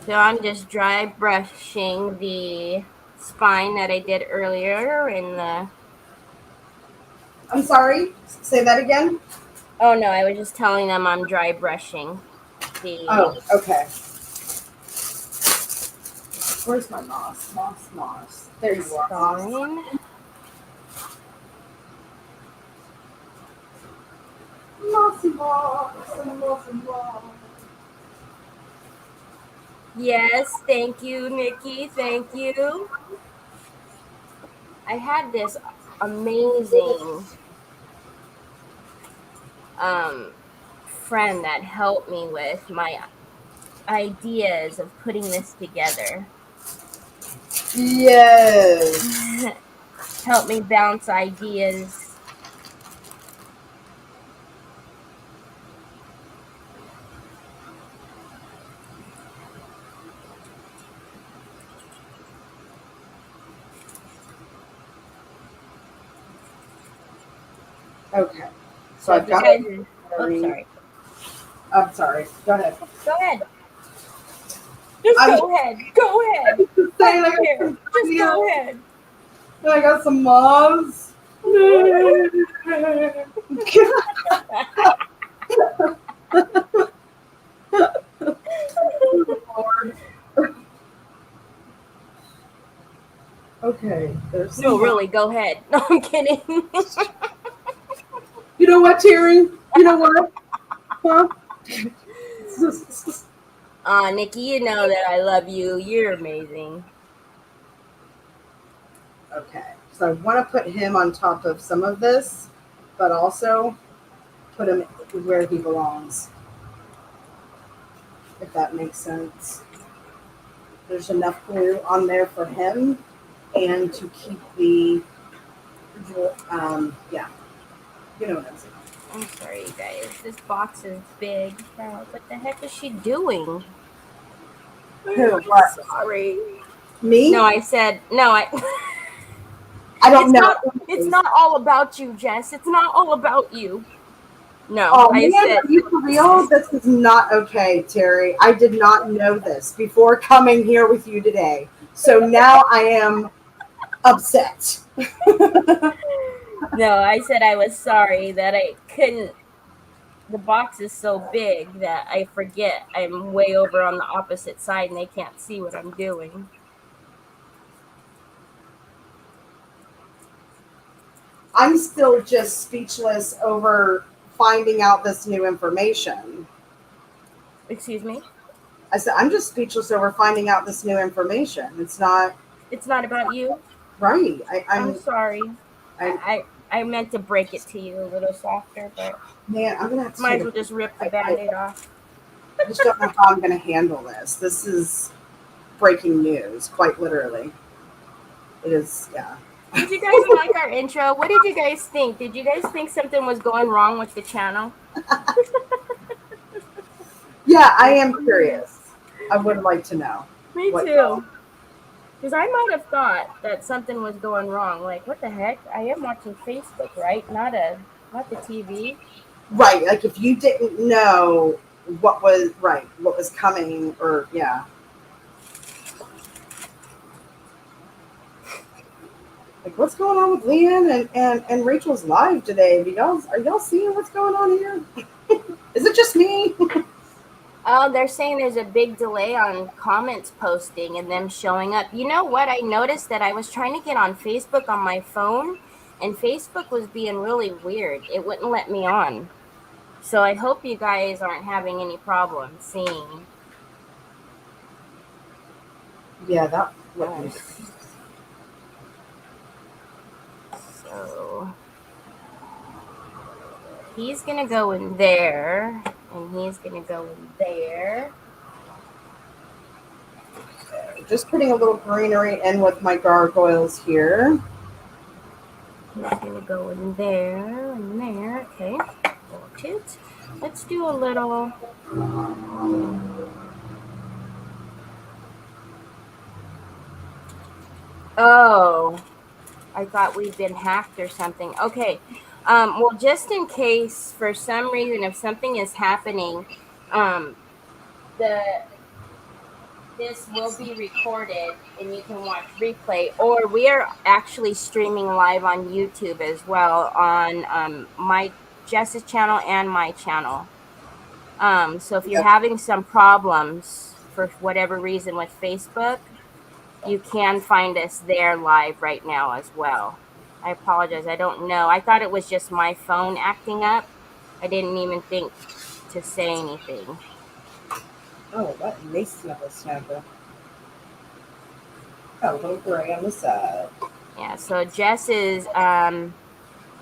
So I'm just dry brushing the spine that I did earlier in the... I'm sorry? Say that again? Oh, no, I was just telling them I'm dry brushing the... Oh, okay. Where's my moss? Moss. There you are. Spine. Mossy moss. Yes, thank you, Nikki. Thank you. I had this amazing friend that helped me with my ideas of putting this together. Yes. Help me bounce ideas. Okay. So I've got it. Sorry. I'm sorry. Go ahead. Go ahead. Just go ahead. Go ahead. Just go ahead. I got some moss. No, really, go ahead. No, I'm kidding. You know what, Terry? You know what? Huh? Nikki, you know that I love you. You're amazing. Okay, so I want to put him on top of some of this, but also put him where he belongs, if that makes sense. There's enough glue on there for him and to keep the, yeah, you know what I'm saying. I'm sorry, you guys. This box is big. What the heck is she doing? Who? I'm What? sorry. Me? No, I said no. I don't know. It's not all about you, Jess. It's not all about you. No, Oh, I man, said. are you for real? This is not okay, Terry. I did not know this before coming here with you today. So now I am upset. No, I said I was sorry that I couldn't. The box is so big that I forget I'm way over on the opposite side and they can't see what I'm doing. I'm still just speechless over finding out this new information. Excuse me? I said, I'm just speechless over finding out this new information. It's not about you. right. I'm sorry. I meant to break it to you a little softer, but man, I'm gonna have to might as well just rip the Band-Aid off. I just don't know how I'm gonna handle this. This is breaking news, quite literally. It is, yeah. Did you guys like our intro? What did you guys think? Did you guys think something was going wrong with the channel? Yeah, I am curious. I would like to know. Me too. Because I might have thought that something was going wrong. Like, what the heck? I am watching Facebook, right? Not the TV. Right. Like if you didn't know what was coming, or yeah. Like what's going on with Leanne and Rachel's live today? Are y'all seeing what's going on here? Is it just me? Oh, they're saying there's a big delay on comments posting and them showing up. You know what? I noticed that I was trying to get on Facebook on my phone, and Facebook was being really weird. It wouldn't let me on. So I hope you guys aren't having any problems seeing. Yeah, that. So he's gonna go in there, and he's gonna go in there. Just putting a little greenery in with my gargoyles here. He's gonna go in there and there. Okay, got it. Let's do a little. Oh, I thought we'd been hacked or something. Okay. Well, just in case, for some reason, if something is happening, this will be recorded and you can watch replay. Or we are actually streaming live on YouTube as well on my Jess's channel and my channel. So if you're having some problems for whatever reason with Facebook, you can find us there live right now as well. I apologize. I don't know. I thought it was just my phone acting up. I didn't even think to say anything. Oh, what nice snapper. Oh, a little gray on the side. Yeah. So Jess is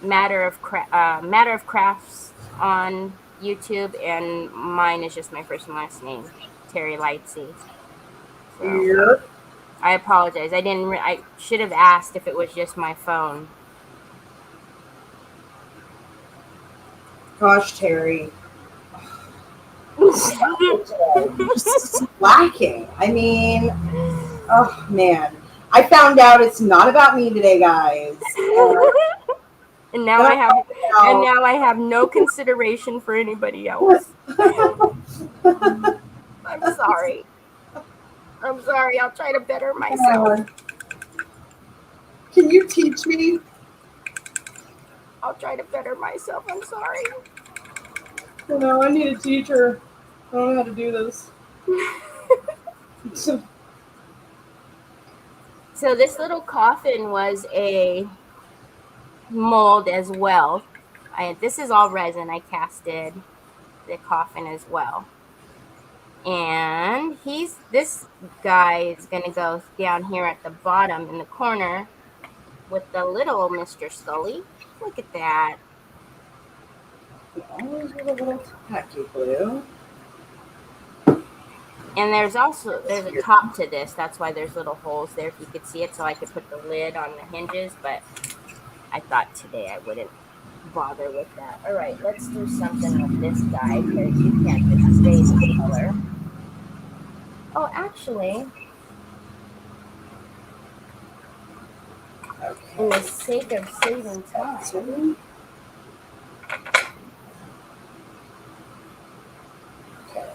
Matter of Crafts on YouTube, and mine is just my first and last name, Terry Lightsey. So, yep. I apologize. I should have asked if it was just my phone. Gosh, Terry. Slacking. I mean, oh man. I found out it's not about me today, guys. And now I have no consideration for anybody else. I'm sorry. I'll try to better myself. Can you teach me? I'll try to better myself. I'm sorry. No, I need a teacher. I don't know how to do this. So this little coffin was a mold as well. This is all resin. I casted the coffin as well. And this guy is going to go down here at the bottom in the corner with the little Mr. Scully. Look at that. Always with a little tacky glue. And there's a top to this. That's why there's little holes there if you could see it, so I could put the lid on the hinges, but I thought today I wouldn't bother with that. All right, let's do something with this guy because you can't just stay the color. Oh, actually, Okay. in the sake of saving time, Okay.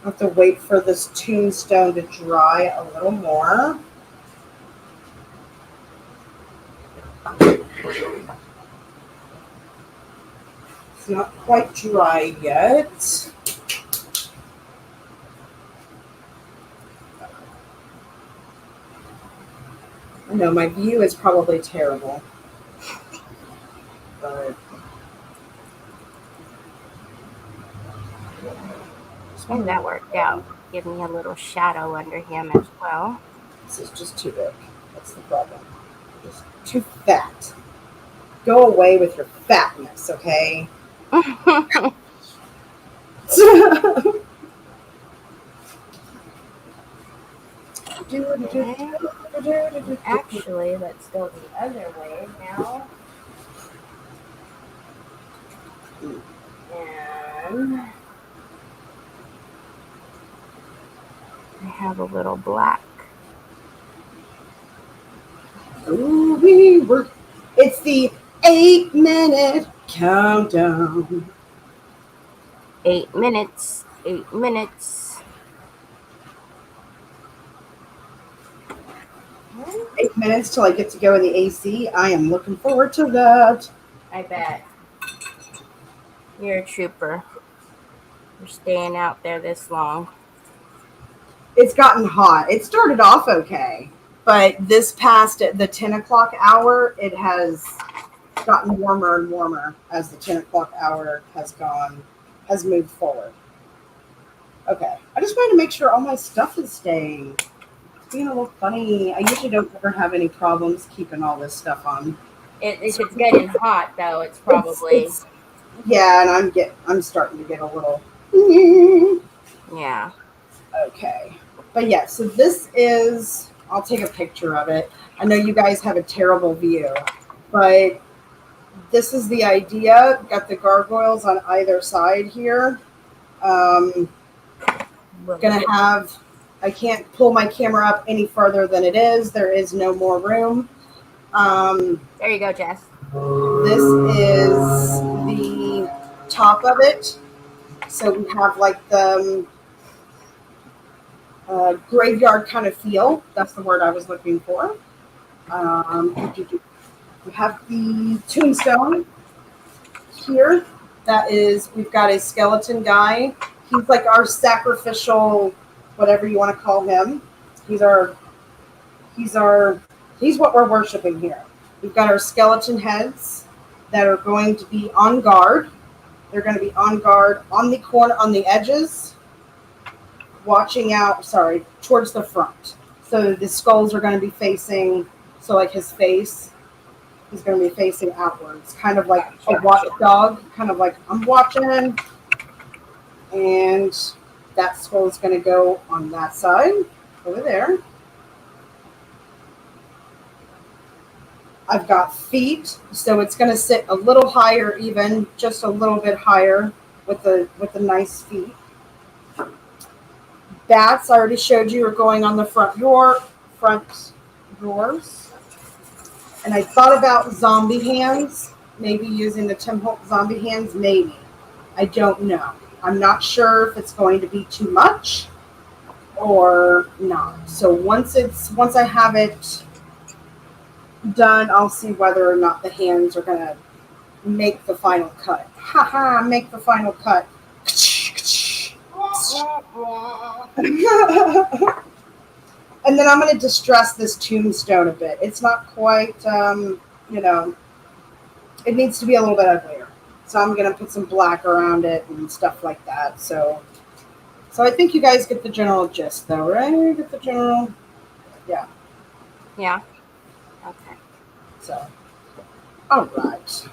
I have to wait for this tombstone to dry a little more. It's not quite dry yet. I know my view is probably terrible, but and that worked out. Give me a little shadow under him as well. this is just too big. That's the problem. Just too fat. Go away with your fatness, okay? Actually, let's go the other way now. And I have a little black. Ooh, it's the 8-minute countdown. 8 minutes. 8 minutes. 8 minutes till I get to go in the AC. I am looking forward to that. I bet. You're a trooper. You're staying out there this long. It's gotten hot. It started off okay, but this past the 10 o'clock hour, it has gotten warmer and warmer as the 10 o'clock hour has moved forward. Okay, I just wanted to make sure all my stuff is staying. It's being a little funny. I usually don't ever have any problems keeping all this stuff on. If it's getting hot, though, it's probably yeah, and I'm starting to get a little yeah. Okay, but yeah, so this is. I'll take a picture of it. I know you guys have a terrible view, but this is the idea. Got the gargoyles on either side here. Gonna have. I can't pull my camera up any further than it is. There is no more room. There you go, Jess. This is the top of it. So we have like the graveyard kind of feel. That's the word I was looking for. We have the tombstone here. That is, we've got a skeleton guy. He's like our sacrificial, whatever you want to call him. He's what we're worshiping here. We've got our skeleton heads that are going to be on guard. They're going to be on guard on the corner, on the edges, watching out, towards the front. So the skulls are going to be facing, so like his face is going to be facing outwards, kind of like a watchdog, kind of like I'm watching. And that skull is going to go on that side, over there. I've got feet, so it's going to sit a little higher, even just a little bit higher with the nice feet. Bats, I already showed you, are going on the front drawers. And I thought about zombie hands, maybe using the Tim Holtz zombie hands, maybe. I don't know. I'm not sure if it's going to be too much or not. So once I have it done, I'll see whether or not the hands are going to make the final cut. Haha, make the final cut. And then I'm going to distress this tombstone a bit. It's not quite, it needs to be a little bit uglier. So I'm going to put some black around it and stuff like that. So I think you guys get the general gist, though, right? You get the general, yeah. Yeah. Okay. So, all right.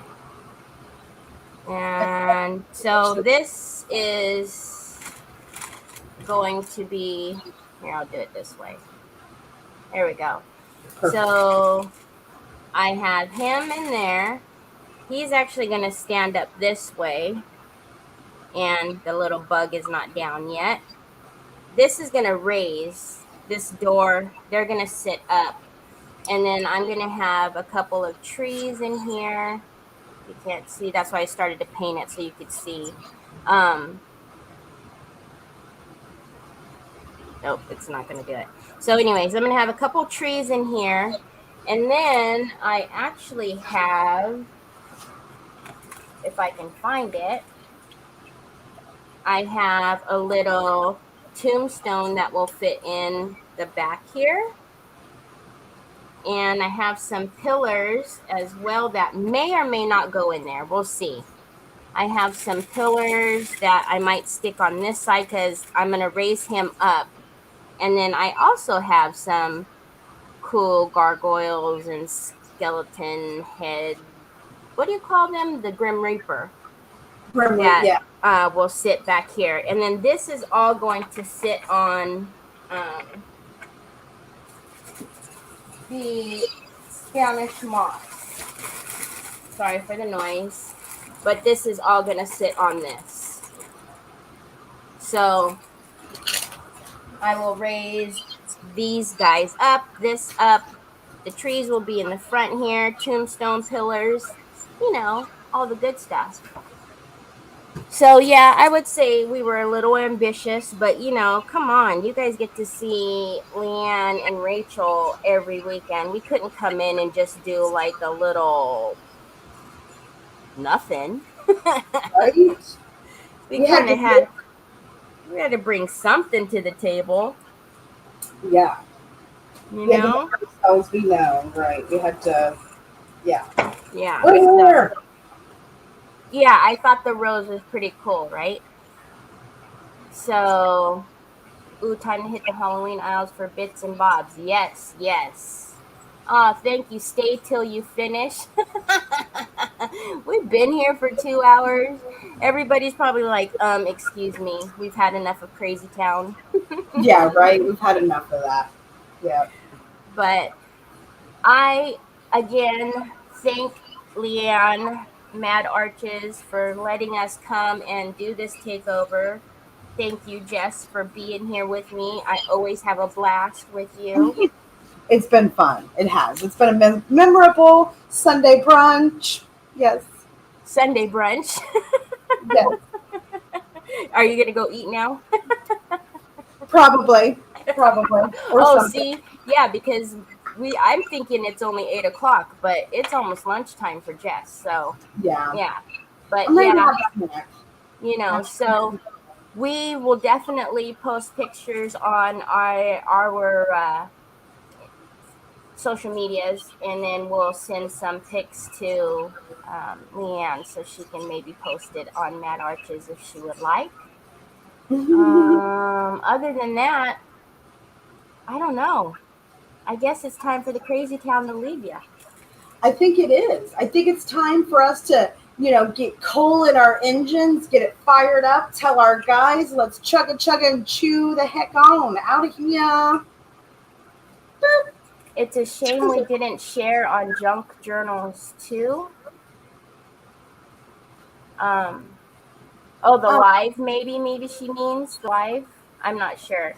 And so this is going to be, here, I'll do it this way. There we go. Perfect. So I have him in there. He's actually going to stand up this way. And the little bug is not down yet. This is going to raise this door. They're going to sit up. And then I'm going to have a couple of trees in here. You can't see. That's why I started to paint it so you could see. Nope, it's not going to do it. So anyways, I'm going to have a couple trees in here. And then I actually have, if I can find it, I have a little tombstone that will fit in the back here. And I have some pillars as well that may or may not go in there. We'll see. I have some pillars that I might stick on this side because I'm going to raise him up. And then I also have some cool gargoyles and skeleton head. What do you call them? The Grim Reaper. That will sit back here. And then this is all going to sit on the Spanish moss. Sorry for the noise. But this is all going to sit on this. So I will raise these guys up, this up. The trees will be in the front here, tombstone pillars, all the good stuff. So, yeah, I would say we were a little ambitious, but, come on. You guys get to see Leanne and Rachel every weekend. We couldn't come in and just do, like, a little nothing. Right? We had to bring something to the table. Yeah. You know? Ourselves, we know, right? We had to, yeah. Yeah. Where? Yeah, I thought the rose was pretty cool, right? So, time to hit the Halloween aisles for bits and bobs. Yes, yes. Thank you. Stay till you finish. We've been here for 2 hours. Everybody's probably like, excuse me, we've had enough of Crazy Town. Yeah, right? We've had enough of that. Yeah. But I, again, thank Leanne Mad Arches for letting us come and do this takeover. Thank you, Jess, for being here with me. I always have a blast with you. It's been fun. It has. It's been a memorable Sunday brunch. Yes. Sunday brunch. Yes. Are you going to go eat now? Probably. Or something. See? Yeah, because I'm thinking it's only 8:00, but it's almost lunchtime for Jess. So yeah, but so we will definitely post pictures on our social medias, and then we'll send some pics to Leanne so she can maybe post it on Mad Arches if she would like. Other than that, I don't know. I guess it's time for the Crazy Town to leave you. I think it is. I think it's time for us to, get coal in our engines, get it fired up, tell our guys, let's chug and chew the heck on. Out of here. It's a shame we didn't share on Junk Journals too. The live, maybe she means live. I'm not sure.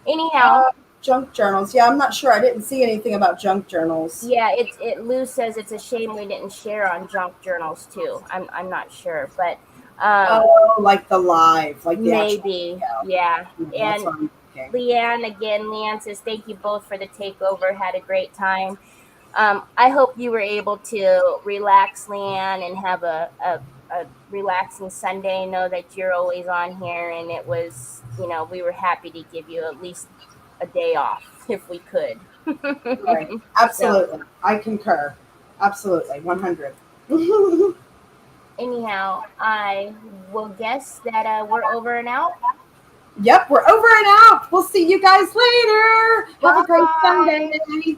Anyhow. Junk journals. Yeah, I'm not sure. I didn't see anything about junk journals. Yeah, Lou says it's a shame we didn't share on Junk Journals too. I'm not sure, but like the live, like the maybe, actual, yeah. And Leanne says thank you both for the takeover. Had a great time. I hope you were able to relax, Leanne, and have a relaxing Sunday. Know that you're always on here, and it was, we were happy to give you at least a day off. if we could. Right. Absolutely. I concur. Absolutely. 100. Anyhow, I will guess that we're over and out. Yep, we're over and out. We'll see you guys later. Have a great Bye. Sunday.